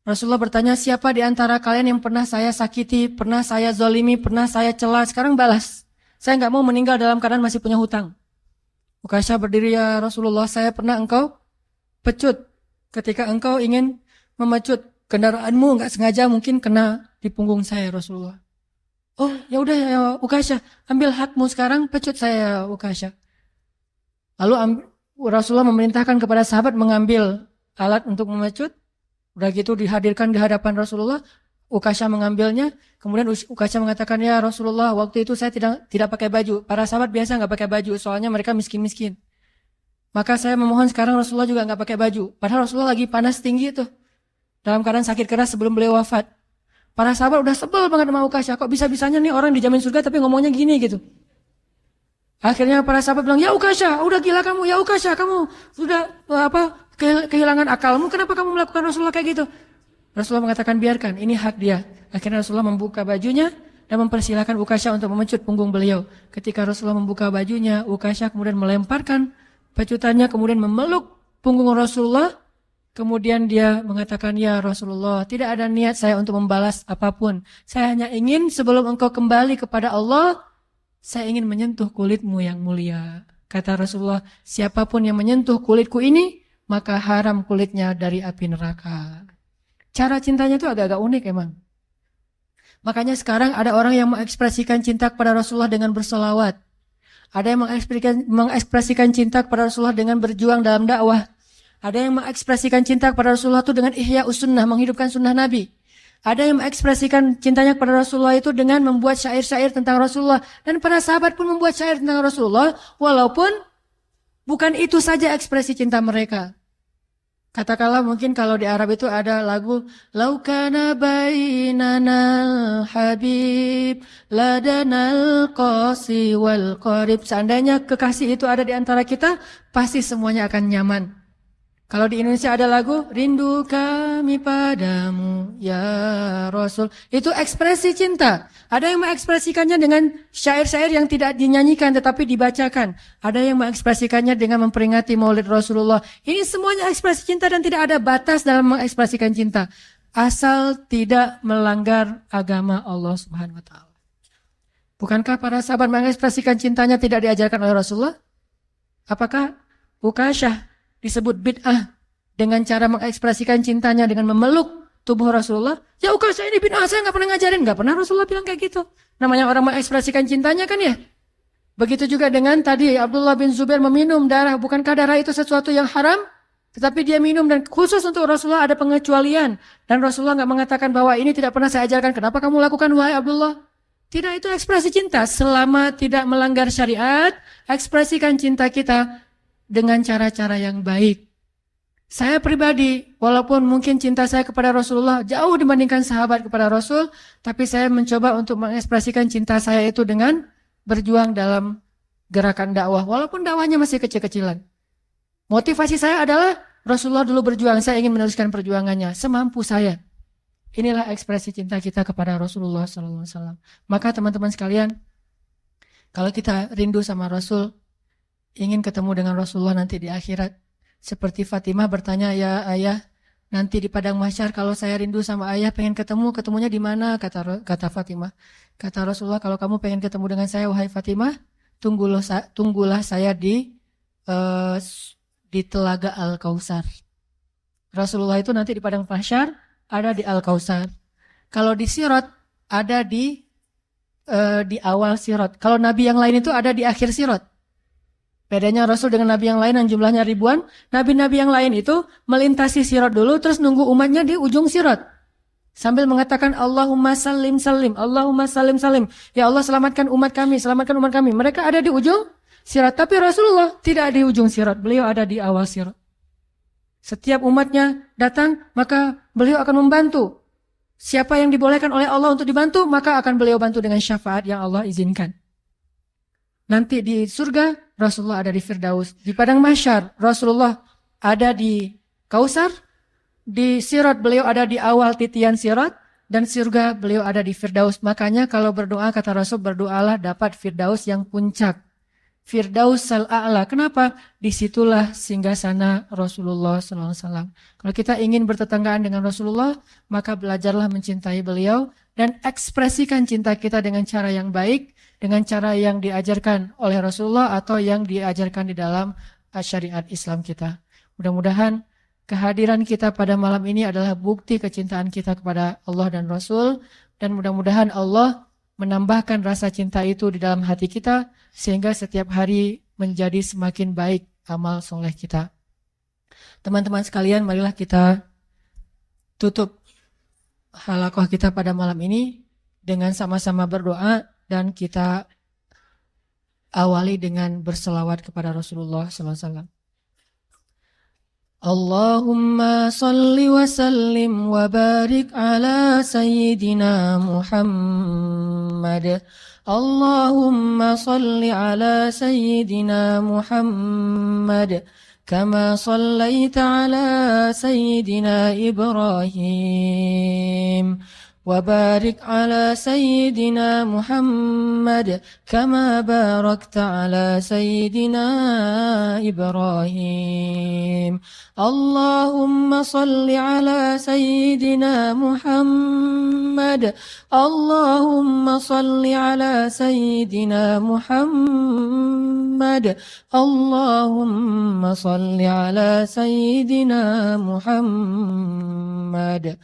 Rasulullah bertanya, siapa di antara kalian yang pernah saya sakiti, pernah saya zalimi, pernah saya cela, sekarang balas. Saya nggak mau meninggal dalam keadaan masih punya hutang. Ukasyah berdiri, ya Rasulullah, saya pernah engkau pecut. Ketika engkau ingin memecut kendaraanmu, nggak sengaja mungkin kena di punggung saya, Rasulullah. Oh, ya udah ya Ukasyah, ambil hakmu sekarang, pecut saya Ukasyah. Lalu Rasulullah memerintahkan kepada sahabat mengambil alat untuk memecut. Udah gitu dihadirkan di hadapan Rasulullah. Ukasyah mengambilnya. Kemudian Ukasyah mengatakan, ya Rasulullah, waktu itu saya tidak pakai baju. Para sahabat biasa nggak pakai baju, soalnya mereka miskin-miskin. Maka saya memohon sekarang Rasulullah juga nggak pakai baju. Padahal Rasulullah lagi panas tinggi tuh. Dalam keadaan sakit keras sebelum beliau wafat. Para sahabat udah sebel banget sama Ukasyah. Kok bisa-bisanya nih orang dijamin surga tapi ngomongnya gini gitu. Akhirnya para sahabat bilang, ya Ukasyah, udah gila kamu. Ya Ukasyah, kamu sudah kehilangan akalmu. Kenapa kamu melakukan Rasulullah kayak gitu? Rasulullah mengatakan, biarkan, ini hak dia. Akhirnya Rasulullah membuka bajunya dan mempersilahkan Ukasyah untuk memecut punggung beliau. Ketika Rasulullah membuka bajunya, Ukasyah kemudian melemparkan pecutannya, kemudian memeluk punggung Rasulullah. Kemudian dia mengatakan, ya Rasulullah, tidak ada niat saya untuk membalas apapun. Saya hanya ingin sebelum engkau kembali kepada Allah, saya ingin menyentuh kulitmu yang mulia. Kata Rasulullah, siapapun yang menyentuh kulitku ini, maka haram kulitnya dari api neraka. Cara cintanya itu agak-agak unik emang. Makanya sekarang ada orang yang mengekspresikan cinta kepada Rasulullah dengan bersolawat. Ada yang mengekspresikan cinta kepada Rasulullah dengan berjuang dalam dakwah. Ada yang mengekspresikan cinta kepada Rasulullah itu dengan ihya sunnah, menghidupkan sunnah Nabi. Ada yang mengekspresikan cintanya kepada Rasulullah itu dengan membuat syair-syair tentang Rasulullah. Dan para sahabat pun membuat syair tentang Rasulullah, walaupun bukan itu saja ekspresi cinta mereka. Katakanlah mungkin kalau di Arab itu ada lagu Laukana bainanal habib ladanal qasi wal qarib. Seandainya kekasih itu ada di antara kita, pasti semuanya akan nyaman. Kalau di Indonesia ada lagu Rindu kami padamu ya Rasul. Itu ekspresi cinta. Ada yang mengekspresikannya dengan syair-syair yang tidak dinyanyikan tetapi dibacakan. Ada yang mengekspresikannya dengan memperingati Maulid Rasulullah. Ini semuanya ekspresi cinta dan tidak ada batas dalam mengekspresikan cinta. Asal tidak melanggar agama Allah Subhanahu wa taala. Bukankah para sahabat mengekspresikan cintanya tidak diajarkan oleh Rasulullah? Apakah Ukasyah disebut bid'ah dengan cara mengekspresikan cintanya dengan memeluk tubuh Rasulullah? Ya Ukasyah ini bid'ah, saya nggak pernah ngajarin, nggak pernah Rasulullah bilang kayak gitu. Namanya orang mengekspresikan cintanya kan ya. Begitu juga dengan tadi Abdullah bin Zubair meminum darah, bukankah darah itu sesuatu yang haram? Tetapi dia minum dan khusus untuk Rasulullah ada pengecualian dan Rasulullah nggak mengatakan bahwa ini tidak pernah saya ajarkan. Kenapa kamu lakukan wahai Abdullah? Tidak, itu ekspresi cinta selama tidak melanggar syariat. Ekspresikan cinta kita dengan cara-cara yang baik. Saya pribadi, walaupun mungkin cinta saya kepada Rasulullah jauh dibandingkan sahabat kepada Rasul, tapi saya mencoba untuk mengekspresikan cinta saya itu dengan berjuang dalam gerakan dakwah, walaupun dakwahnya masih kecil-kecilan. Motivasi saya adalah Rasulullah dulu berjuang, saya ingin meneruskan perjuangannya semampu saya. Inilah ekspresi cinta kita kepada Rasulullah SAW. Maka teman-teman sekalian, kalau kita rindu sama Rasul, ingin ketemu dengan Rasulullah nanti di akhirat. Seperti Fatimah bertanya, ya ayah, nanti di padang mahsyar kalau saya rindu sama ayah pengen ketemu, ketemunya di mana? Kata Fatimah. Kata Rasulullah, kalau kamu pengen ketemu dengan saya wahai Fatimah, tunggulah saya di telaga Al-Kautsar. Rasulullah itu nanti di padang mahsyar ada di Al-Kautsar. Kalau di Sirat ada di awal Sirat. Kalau nabi yang lain itu ada di akhir Sirat. Bedanya Rasul dengan Nabi yang lain yang jumlahnya ribuan, Nabi-Nabi yang lain itu melintasi sirat dulu, terus nunggu umatnya di ujung sirat. Sambil mengatakan, Allahumma salim salim, Allahumma salim salim. Ya Allah selamatkan umat kami, selamatkan umat kami. Mereka ada di ujung sirat, tapi Rasulullah tidak di ujung sirat, beliau ada di awal sirat. Setiap umatnya datang, maka beliau akan membantu. Siapa yang dibolehkan oleh Allah untuk dibantu, maka akan beliau bantu dengan syafaat yang Allah izinkan. Nanti di surga, Rasulullah ada di Firdaus. Di padang mahsyar, Rasulullah ada di Kautsar. Di Sirat beliau ada di awal titian Sirat, dan surga beliau ada di Firdaus. Makanya kalau berdoa, kata Rasul, berdoalah dapat Firdaus yang puncak. Firdaus al-A'la. Kenapa? Disitulah singgasana Rasulullah SAW. Kalau kita ingin bertetanggaan dengan Rasulullah, maka belajarlah mencintai beliau dan ekspresikan cinta kita dengan cara yang baik, dengan cara yang diajarkan oleh Rasulullah atau yang diajarkan di dalam syariat Islam kita. Mudah-mudahan kehadiran kita pada malam ini adalah bukti kecintaan kita kepada Allah dan Rasul, dan mudah-mudahan Allah menambahkan rasa cinta itu di dalam hati kita sehingga setiap hari menjadi semakin baik amal soleh kita. Teman-teman sekalian, marilah kita tutup halaqah kita pada malam ini dengan sama-sama berdoa, dan kita awali dengan berselawat kepada Rasulullah SAW. Allahumma salli wa sallim wa barik ala sayyidina Muhammad. Allahumma salli ala sayyidina Muhammad kama sallaita ala sayyidina Ibrahim. وبارك على سيدنا محمد كما باركت على سيدنا إبراهيم. اللهم صل على سيدنا محمد. اللهم صل على سيدنا محمد. اللهم صل على سيدنا محمد.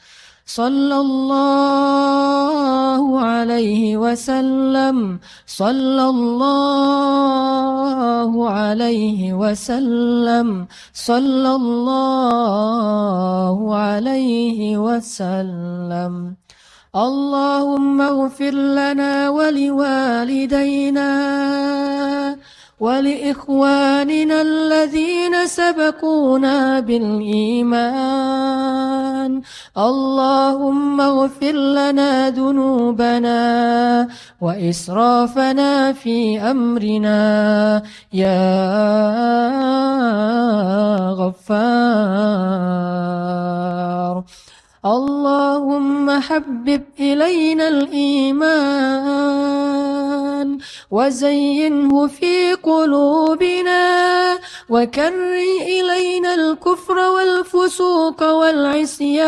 صلى الله عليه وسلم. صلى الله عليه وسلم. صلى الله عليه وسلم. اللهم اغفر لنا ولوالدينا ولإخواننا الذين سبقونا بالإيمان. اللهم اغفر لنا ذنوبنا وإسرافنا في أمرنا يا غفار. اللهم حبب إلينا الإيمان وزينه في قلوبنا وكره إلينا الكفر والفسوق والعصيان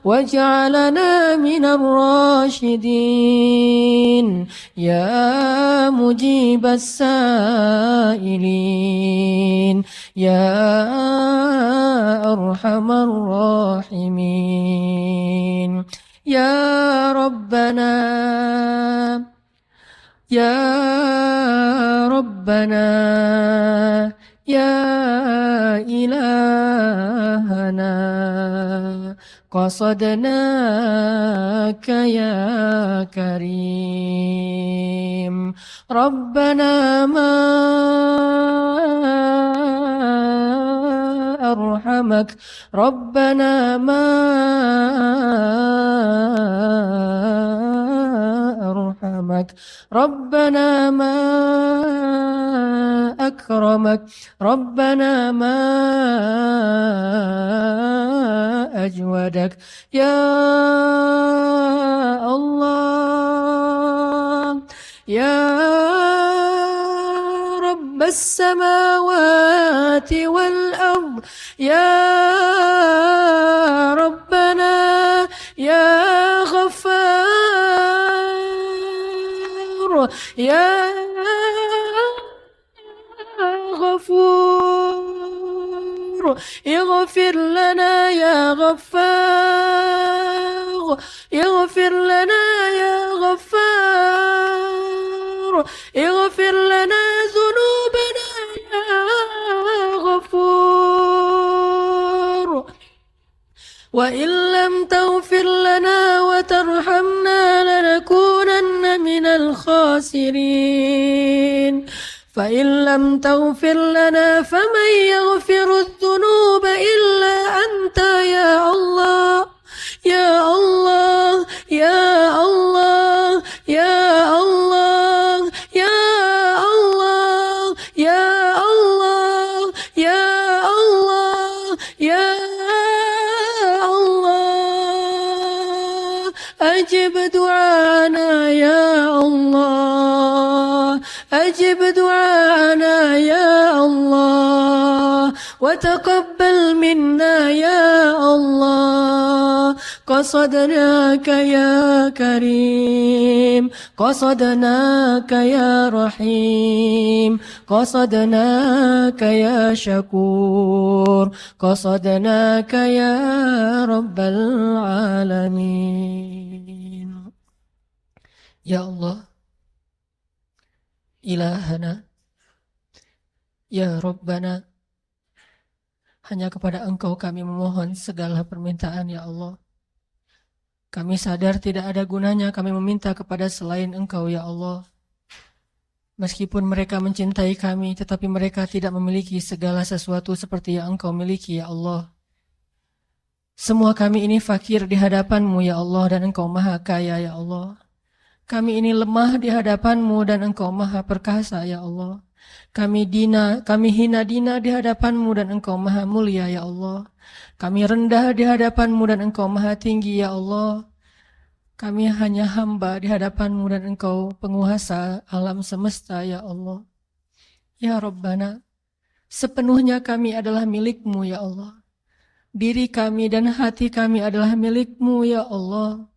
واجعلنا من الراشدين يا مجيب السائلين يا أرحم الراحمين. يا ربنا يا ربنا يا إلهنا قصدناك يا كريم. ربنا ما أرحمك. ربنا ما أرحمك. ربنا ما أكرمك. ربنا ما أجودك. يا الله يا رب السماوات والأرض يا ربنا يا غفار يا غفور. اغفر لنا يا غفار. اغفر لنا يا غفار. اغفر لنا ذنوبنا يا غفور. وإن لم تغفر لنا وترحمنا لنكونن من الخاسرين. فإن لم تغفر لنا فمن يغفر الذنوب إلا أنت يا الله يا الله يا الله يا الله يا الله يا الله يا الله يا أجب دعانا يا الله أجب دعانا يا الله وتقبل منا يا الله قصدناك يا كريم قصدناك يا رحيم قصدناك يا شكور قصدناك يا رب العالمين يا الله إلهنا ya Rabbana, hanya kepada Engkau kami memohon segala permintaan ya Allah. Kami sadar tidak ada gunanya kami meminta kepada selain Engkau ya Allah. Meskipun mereka mencintai kami, tetapi mereka tidak memiliki segala sesuatu seperti yang Engkau miliki ya Allah. Semua kami ini fakir di hadapan-Mu ya Allah, dan Engkau maha kaya ya Allah. Kami ini lemah di hadapan-Mu dan Engkau maha perkasa ya Allah. Kami hina dina di hadapan-Mu dan Engkau maha mulia ya Allah. Kami rendah di hadapan-Mu dan Engkau maha tinggi ya Allah. Kami hanya hamba di hadapan-Mu dan Engkau penguasa alam semesta ya Allah. Ya Rabbana, sepenuhnya kami adalah milik-Mu ya Allah. Diri kami dan hati kami adalah milik-Mu ya Allah.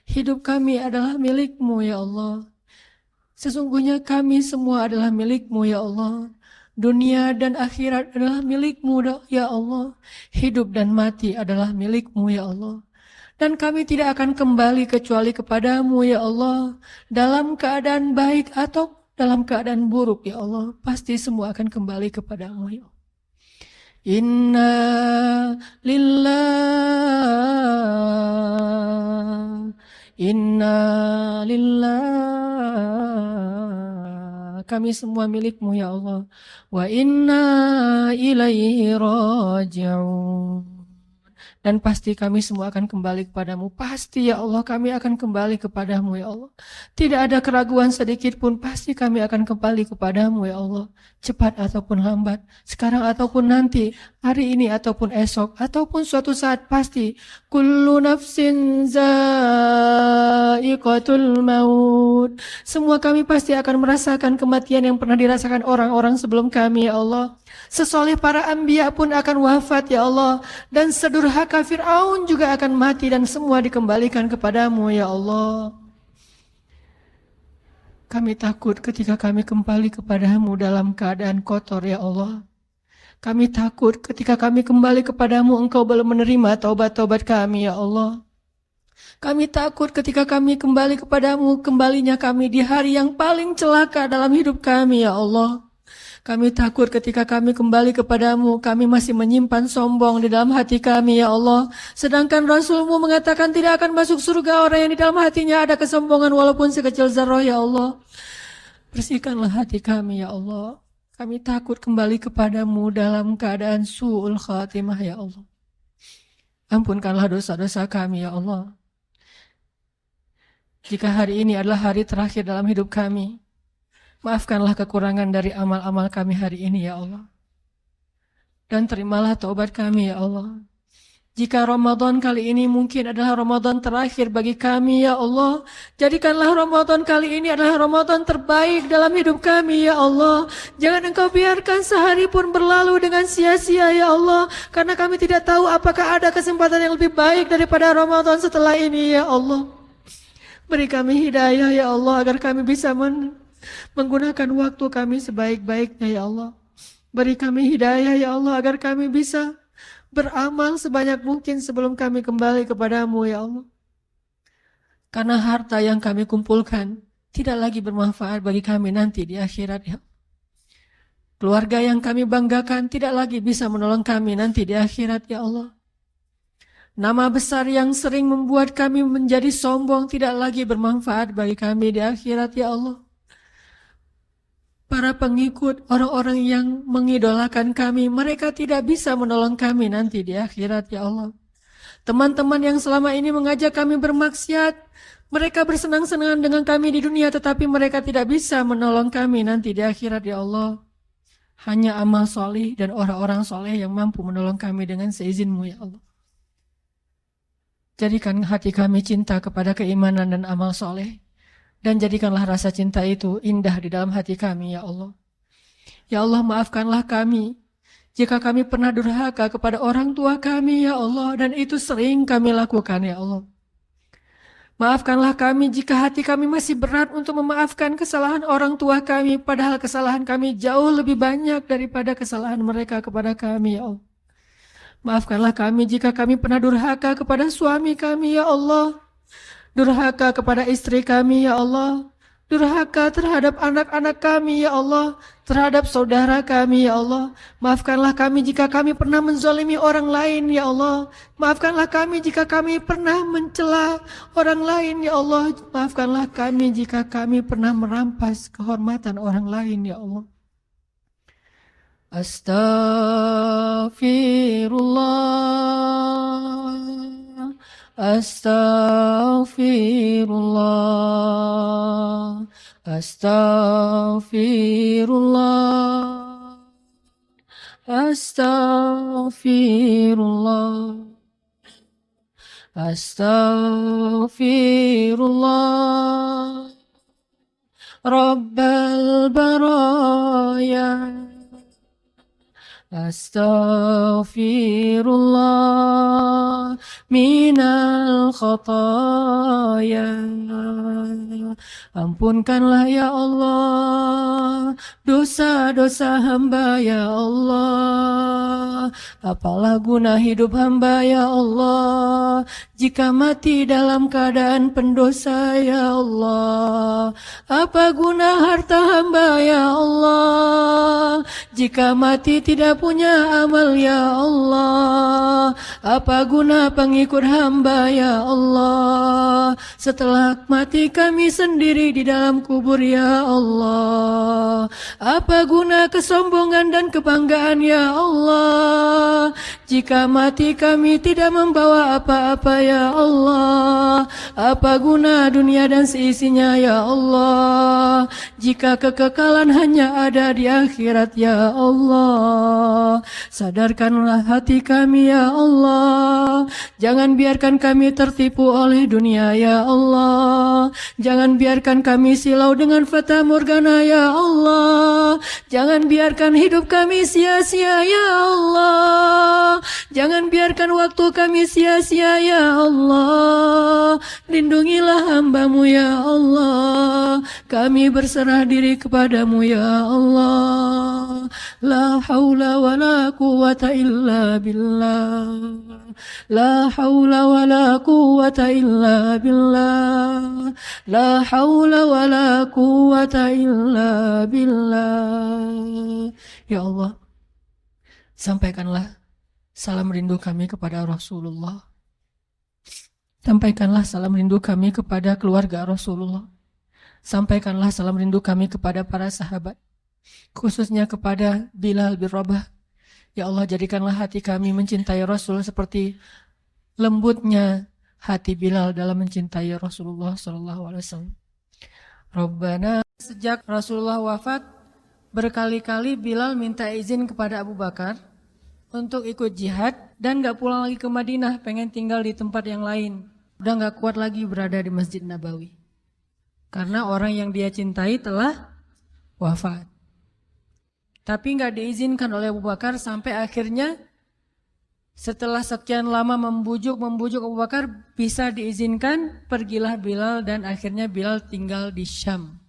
Hidup kami adalah milik-Mu ya Allah. Sesungguhnya kami semua adalah milik-Mu ya Allah. Dunia dan akhirat adalah milik-Mu ya Allah. Hidup dan mati adalah milik-Mu ya Allah. Dan kami tidak akan kembali kecuali kepada-Mu ya Allah. Dalam keadaan baik atau dalam keadaan buruk ya Allah. Pasti semua akan kembali kepada-Mu ya Allah. Inna lillah Inna lillah, kami semua milik-Mu ya Allah. Wa inna ilaihi raji'un. Dan pasti kami semua akan kembali kepada-Mu. Pasti ya Allah kami akan kembali kepada-Mu ya Allah. Tidak ada keraguan sedikit pun, pasti kami akan kembali kepada-Mu ya Allah. Cepat ataupun lambat, sekarang ataupun nanti, hari ini ataupun esok, ataupun suatu saat pasti. Kullu nafsin za'iqatul maut. Semua kami pasti akan merasakan kematian yang pernah dirasakan orang-orang sebelum kami ya Allah. Sesoleh para anbiya pun akan wafat ya Allah. Dan sedurhaka Fir'aun juga akan mati dan semua dikembalikan kepada-Mu ya Allah. Kami takut ketika kami kembali kepada-Mu dalam keadaan kotor ya Allah. Kami takut ketika kami kembali kepada-Mu Engkau belum menerima taubat-taubat kami ya Allah. Kami takut ketika kami kembali kepada-Mu, kembalinya kami di hari yang paling celaka dalam hidup kami ya Allah. Kami takut ketika kami kembali kepada-Mu, kami masih menyimpan sombong di dalam hati kami ya Allah. Sedangkan Rasul-Mu mengatakan tidak akan masuk surga orang yang di dalam hatinya ada kesombongan walaupun sekecil zarah ya Allah. Bersihkanlah hati kami ya Allah. Kami takut kembali kepada-Mu dalam keadaan su'ul khatimah ya Allah. Ampunkanlah dosa-dosa kami ya Allah. Jika hari ini adalah hari terakhir dalam hidup kami, maafkanlah kekurangan dari amal-amal kami hari ini ya Allah. Dan terimalah taubat kami ya Allah. Jika Ramadan kali ini mungkin adalah Ramadan terakhir bagi kami ya Allah, jadikanlah Ramadan kali ini adalah Ramadan terbaik dalam hidup kami ya Allah. Jangan Engkau biarkan sehari pun berlalu dengan sia-sia ya Allah, karena kami tidak tahu apakah ada kesempatan yang lebih baik daripada Ramadan setelah ini ya Allah. Beri kami hidayah ya Allah agar kami bisa menggunakan waktu kami sebaik-baiknya ya Allah. Beri kami hidayah ya Allah agar kami bisa beramal sebanyak mungkin sebelum kami kembali kepada-Mu ya Allah. Karena harta yang kami kumpulkan tidak lagi bermanfaat bagi kami nanti di akhirat ya Allah. Keluarga yang kami banggakan tidak lagi bisa menolong kami nanti di akhirat ya Allah. Nama besar yang sering membuat kami menjadi sombong tidak lagi bermanfaat bagi kami di akhirat ya Allah. Para pengikut orang-orang yang mengidolakan kami, mereka tidak bisa menolong kami nanti di akhirat ya Allah. Teman-teman yang selama ini mengajak kami bermaksiat, mereka bersenang-senang dengan kami di dunia, tetapi mereka tidak bisa menolong kami nanti di akhirat ya Allah. Hanya amal soleh dan orang-orang soleh yang mampu menolong kami dengan seizin-Mu ya Allah. Jadikan hati kami cinta kepada keimanan dan amal soleh. Dan jadikanlah rasa cinta itu indah di dalam hati kami, ya Allah. Ya Allah, maafkanlah kami jika kami pernah durhaka kepada orang tua kami, ya Allah. Dan itu sering kami lakukan, ya Allah. Maafkanlah kami jika hati kami masih berat untuk memaafkan kesalahan orang tua kami, padahal kesalahan kami jauh lebih banyak daripada kesalahan mereka kepada kami, ya Allah. Maafkanlah kami jika kami pernah durhaka kepada suami kami, ya Allah. Durhaka kepada istri kami, ya Allah. Durhaka terhadap anak-anak kami, ya Allah. Terhadap saudara kami, ya Allah. Maafkanlah kami jika kami pernah menzalimi orang lain, ya Allah. Maafkanlah kami jika kami pernah mencela orang lain, ya Allah. Maafkanlah kami jika kami pernah merampas kehormatan orang lain, ya Allah. Astaghfirullah, astaghfirullah, astaghfirullah, astaghfirullah, astaghfirullah, Rabbal baraya. Astaghfirullah minal khataya. Ampunkanlah ya Allah dosa-dosa hamba ya Allah. Apalah guna hidup hamba ya Allah jika mati dalam keadaan pendosa ya Allah. Apa guna harta hamba ya Allah jika mati tidak punya amal ya Allah. Apa guna pengikut hamba ya Allah setelah mati kami sendiri di dalam kubur ya Allah. Apa guna kesombongan dan kebanggaan ya Allah jika mati kami tidak membawa apa-apa ya Allah. Apa guna dunia dan seisinya ya Allah jika kekekalan hanya ada di akhirat ya Allah. Sadarkanlah hati kami ya Allah. Jangan biarkan kami tertipu oleh dunia ya Allah. Jangan biarkan kami silau dengan fata morgana ya Allah. Jangan biarkan hidup kami sia-sia ya Allah. Jangan biarkan waktu kami sia-sia ya Allah. Lindungilah hamba-Mu ya Allah. Kami berserah diri kepadamu ya Allah. La haula wa la quwata illa billah. La haula wa la quwata illa billah. La haula wa la quwata illa billah. Ya Allah, sampaikanlah salam rindu kami kepada Rasulullah. Sampaikanlah salam rindu kami kepada keluarga Rasulullah. Sampaikanlah salam rindu kami kepada para sahabat, khususnya kepada Bilal bin Rabah. Ya Allah, jadikanlah hati kami mencintai Rasul seperti lembutnya hati Bilal dalam mencintai Rasulullah SAW. Rabbana, sejak Rasulullah wafat, berkali-kali Bilal minta izin kepada Abu Bakar untuk ikut jihad dan gak pulang lagi ke Madinah, pengen tinggal di tempat yang lain. Udah gak kuat lagi berada di Masjid Nabawi. Karena orang yang dia cintai telah wafat. Tapi gak diizinkan oleh Abu Bakar sampai akhirnya setelah sekian lama membujuk Abu Bakar bisa diizinkan, pergilah Bilal dan akhirnya Bilal tinggal di Syam.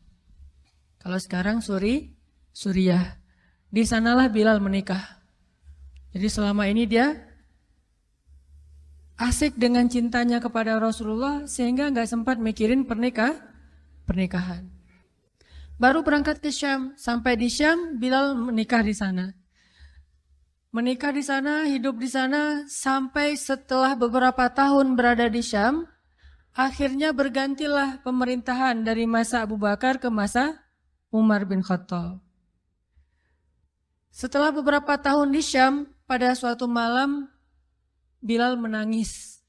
Kalau sekarang Suriah. Di sanalah Bilal menikah. Jadi selama ini dia asik dengan cintanya kepada Rasulullah sehingga gak sempat mikirin pernikahan. Baru berangkat ke Syam, sampai di Syam Bilal menikah di sana. Menikah di sana, hidup di sana sampai setelah beberapa tahun berada di Syam, akhirnya bergantilah pemerintahan dari masa Abu Bakar ke masa Umar bin Khattab. Setelah beberapa tahun di Syam, pada suatu malam Bilal menangis.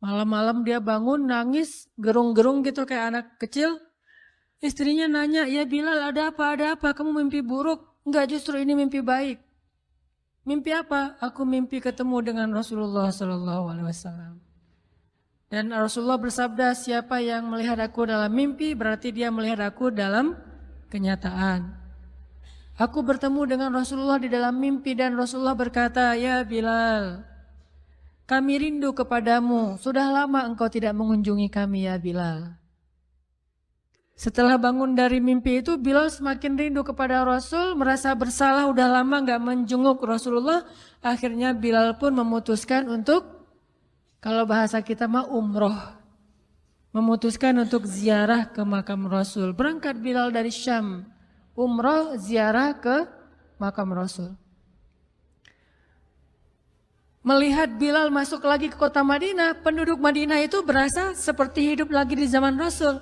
Malam-malam dia bangun nangis, gerung-gerung gitu kayak anak kecil. Istrinya nanya, "Ya Bilal, ada apa? Ada apa? Kamu mimpi buruk?" "Enggak, justru ini mimpi baik." "Mimpi apa?" "Aku mimpi ketemu dengan Rasulullah SAW." Dan Rasulullah bersabda, siapa yang melihat aku dalam mimpi berarti dia melihat aku dalam kenyataan. Aku bertemu dengan Rasulullah di dalam mimpi dan Rasulullah berkata, ya Bilal, kami rindu kepadamu, sudah lama engkau tidak mengunjungi kami ya Bilal. Setelah bangun dari mimpi itu, Bilal semakin rindu kepada Rasul, merasa bersalah udah lama gak menjenguk Rasulullah. Akhirnya Bilal pun memutuskan untuk, kalau bahasa kita mah umroh, memutuskan untuk ziarah ke makam Rasul. Berangkat Bilal dari Syam, umroh ziarah ke makam Rasul. Melihat Bilal masuk lagi ke kota Madinah, penduduk Madinah itu berasa seperti hidup lagi di zaman Rasul.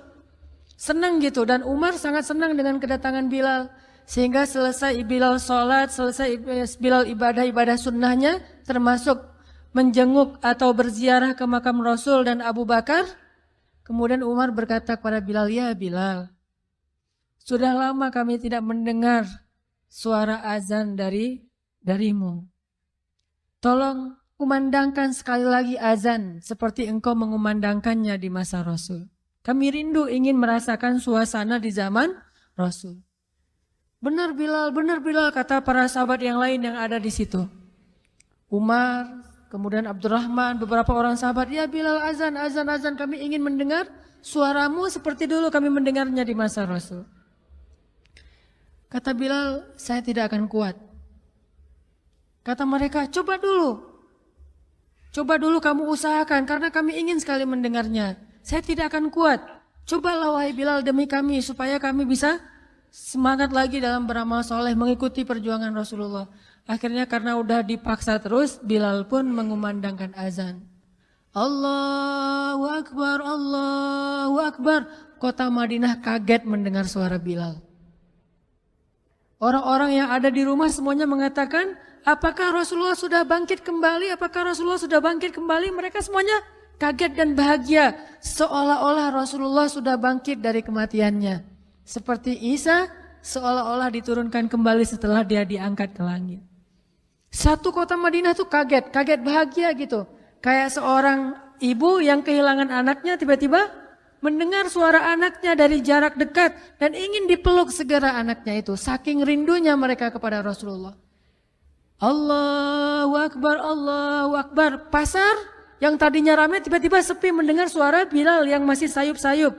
Senang gitu, dan Umar sangat senang dengan kedatangan Bilal. Sehingga selesai Bilal sholat, selesai Bilal ibadah-ibadah sunnahnya, termasuk menjenguk atau berziarah ke makam Rasul dan Abu Bakar. Kemudian Umar berkata kepada Bilal, ya Bilal, sudah lama kami tidak mendengar suara azan darimu. Tolong kumandangkan sekali lagi azan seperti engkau mengumandangkannya di masa Rasul. Kami rindu ingin merasakan suasana di zaman Rasul. Benar Bilal, kata para sahabat yang lain yang ada di situ. Umar, kemudian Abdurrahman, beberapa orang sahabat, ya Bilal azan, kami ingin mendengar suaramu seperti dulu kami mendengarnya di masa Rasul. Kata Bilal, saya tidak akan kuat. Kata mereka, coba dulu kamu usahakan karena kami ingin sekali mendengarnya. Saya tidak akan kuat. Cobalah wahai Bilal demi kami supaya kami bisa semangat lagi dalam beramal soleh mengikuti perjuangan Rasulullah. Akhirnya karena udah dipaksa terus, Bilal pun mengumandangkan azan. Allahu Akbar, Allahu Akbar. Kota Madinah kaget mendengar suara Bilal. Orang-orang yang ada di rumah semuanya mengatakan, apakah Rasulullah sudah bangkit kembali? Apakah Rasulullah sudah bangkit kembali? Mereka semuanya kaget dan bahagia, seolah-olah Rasulullah sudah bangkit dari kematiannya. Seperti Isa seolah-olah diturunkan kembali setelah dia diangkat ke langit. Satu kota Madinah tuh kaget bahagia gitu. Kayak seorang ibu yang kehilangan anaknya tiba-tiba mendengar suara anaknya dari jarak dekat dan ingin dipeluk segera anaknya itu. Saking rindunya mereka kepada Rasulullah. Allahu Akbar, Allahu Akbar. Pasar yang tadinya ramai tiba-tiba sepi mendengar suara Bilal yang masih sayup-sayup.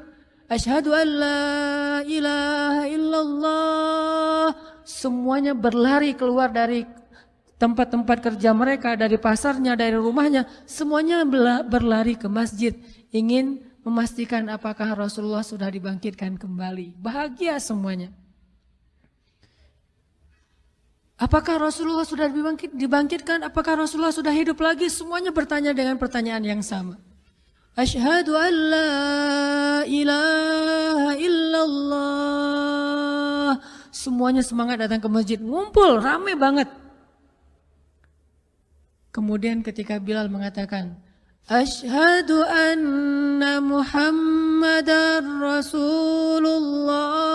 Asyhadu an la ilaha illallah. Semuanya berlari keluar dari tempat-tempat kerja mereka, dari pasarnya, dari rumahnya. Semuanya berlari ke masjid. Ingin memastikan apakah Rasulullah sudah dibangkitkan kembali. Bahagia semuanya. Apakah Rasulullah sudah dibangkitkan? Apakah Rasulullah sudah hidup lagi? Semuanya bertanya dengan pertanyaan yang sama. Asyhadu an la ilaha illallah. Semuanya semangat datang ke masjid, ngumpul, ramai banget. Kemudian ketika Bilal mengatakan, Asyhadu anna Muhammadar Rasulullah.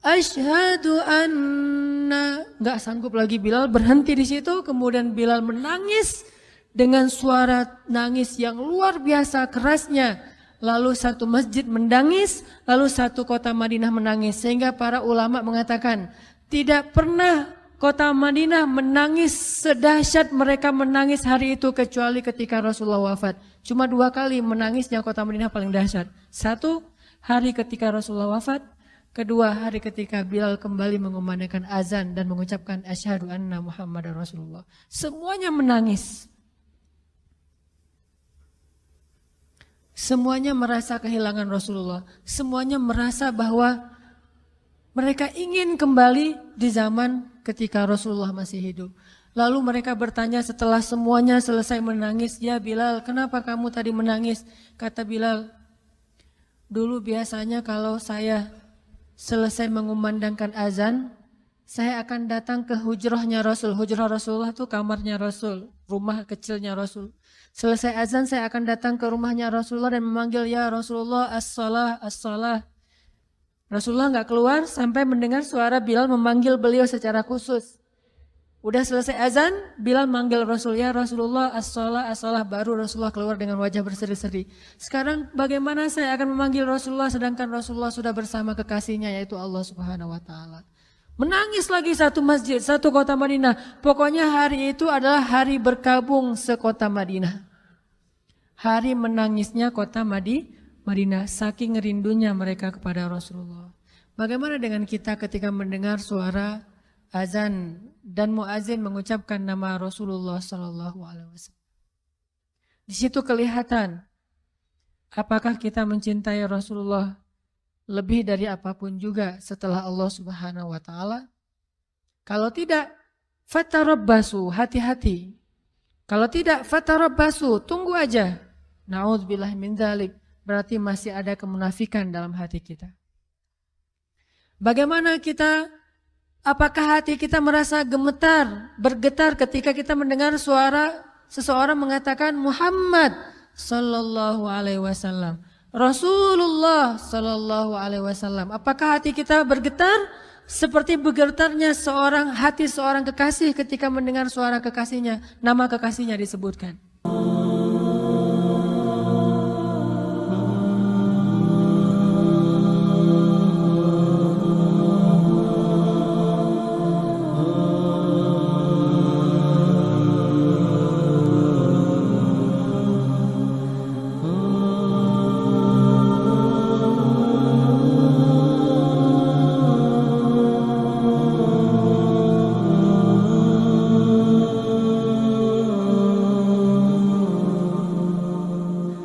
Asyhadu anna, nggak sanggup lagi Bilal, berhenti di situ. Kemudian Bilal menangis dengan suara nangis yang luar biasa kerasnya. Lalu satu masjid menangis, lalu satu kota Madinah menangis. Sehingga para ulama mengatakan tidak pernah kota Madinah menangis sedahsyat mereka menangis hari itu kecuali ketika Rasulullah wafat. Cuma 2 kali menangisnya kota Madinah paling dahsyat. 1 hari ketika Rasulullah wafat. 2 hari ketika Bilal kembali mengumandangkan azan dan mengucapkan asyhadu anna Muhammadar Rasulullah. Semuanya menangis. Semuanya merasa kehilangan Rasulullah. Semuanya merasa bahwa mereka ingin kembali di zaman ketika Rasulullah masih hidup. Lalu mereka bertanya setelah semuanya selesai menangis, ya Bilal, kenapa kamu tadi menangis? Kata Bilal, dulu biasanya kalau saya selesai mengumandangkan azan, saya akan datang ke hujrahnya Rasul. Hujrah Rasulullah itu kamarnya Rasul, rumah kecilnya Rasul. Selesai azan saya akan datang ke rumahnya Rasulullah dan memanggil, ya Rasulullah as-salah, as-salah. Rasulullah nggak keluar sampai mendengar suara Bilal memanggil beliau secara khusus. Udah selesai azan, Bilal manggil Rasul, ya Rasulullah, as-shalah, as-shalah, baru Rasulullah keluar dengan wajah berseri-seri. Sekarang bagaimana saya akan memanggil Rasulullah sedangkan Rasulullah sudah bersama kekasihnya yaitu Allah Subhanahu wa taala. Menangis lagi satu masjid, satu kota Madinah. Pokoknya hari itu adalah hari berkabung sekota Madinah. Hari menangisnya kota Madinah, saking rindunya mereka kepada Rasulullah. Bagaimana dengan kita ketika mendengar suara azan dan muazin mengucapkan nama Rasulullah Sallallahu Alaihi Wasallam? Di situ kelihatan apakah kita mencintai Rasulullah lebih dari apapun juga setelah Allah Subhanahu Wa Taala. Kalau tidak, fatarabbasu, hati-hati. Kalau tidak, fatarabbasu, tunggu aja. Na'udzubillah min dzalik, berarti masih ada kemunafikan dalam hati kita. Bagaimana kita, apakah hati kita merasa gemetar, bergetar ketika kita mendengar suara seseorang mengatakan Muhammad sallallahu alaihi wasallam, Rasulullah sallallahu alaihi wasallam. Apakah hati kita bergetar seperti bergetarnya hati seorang kekasih ketika mendengar suara kekasihnya, nama kekasihnya disebutkan?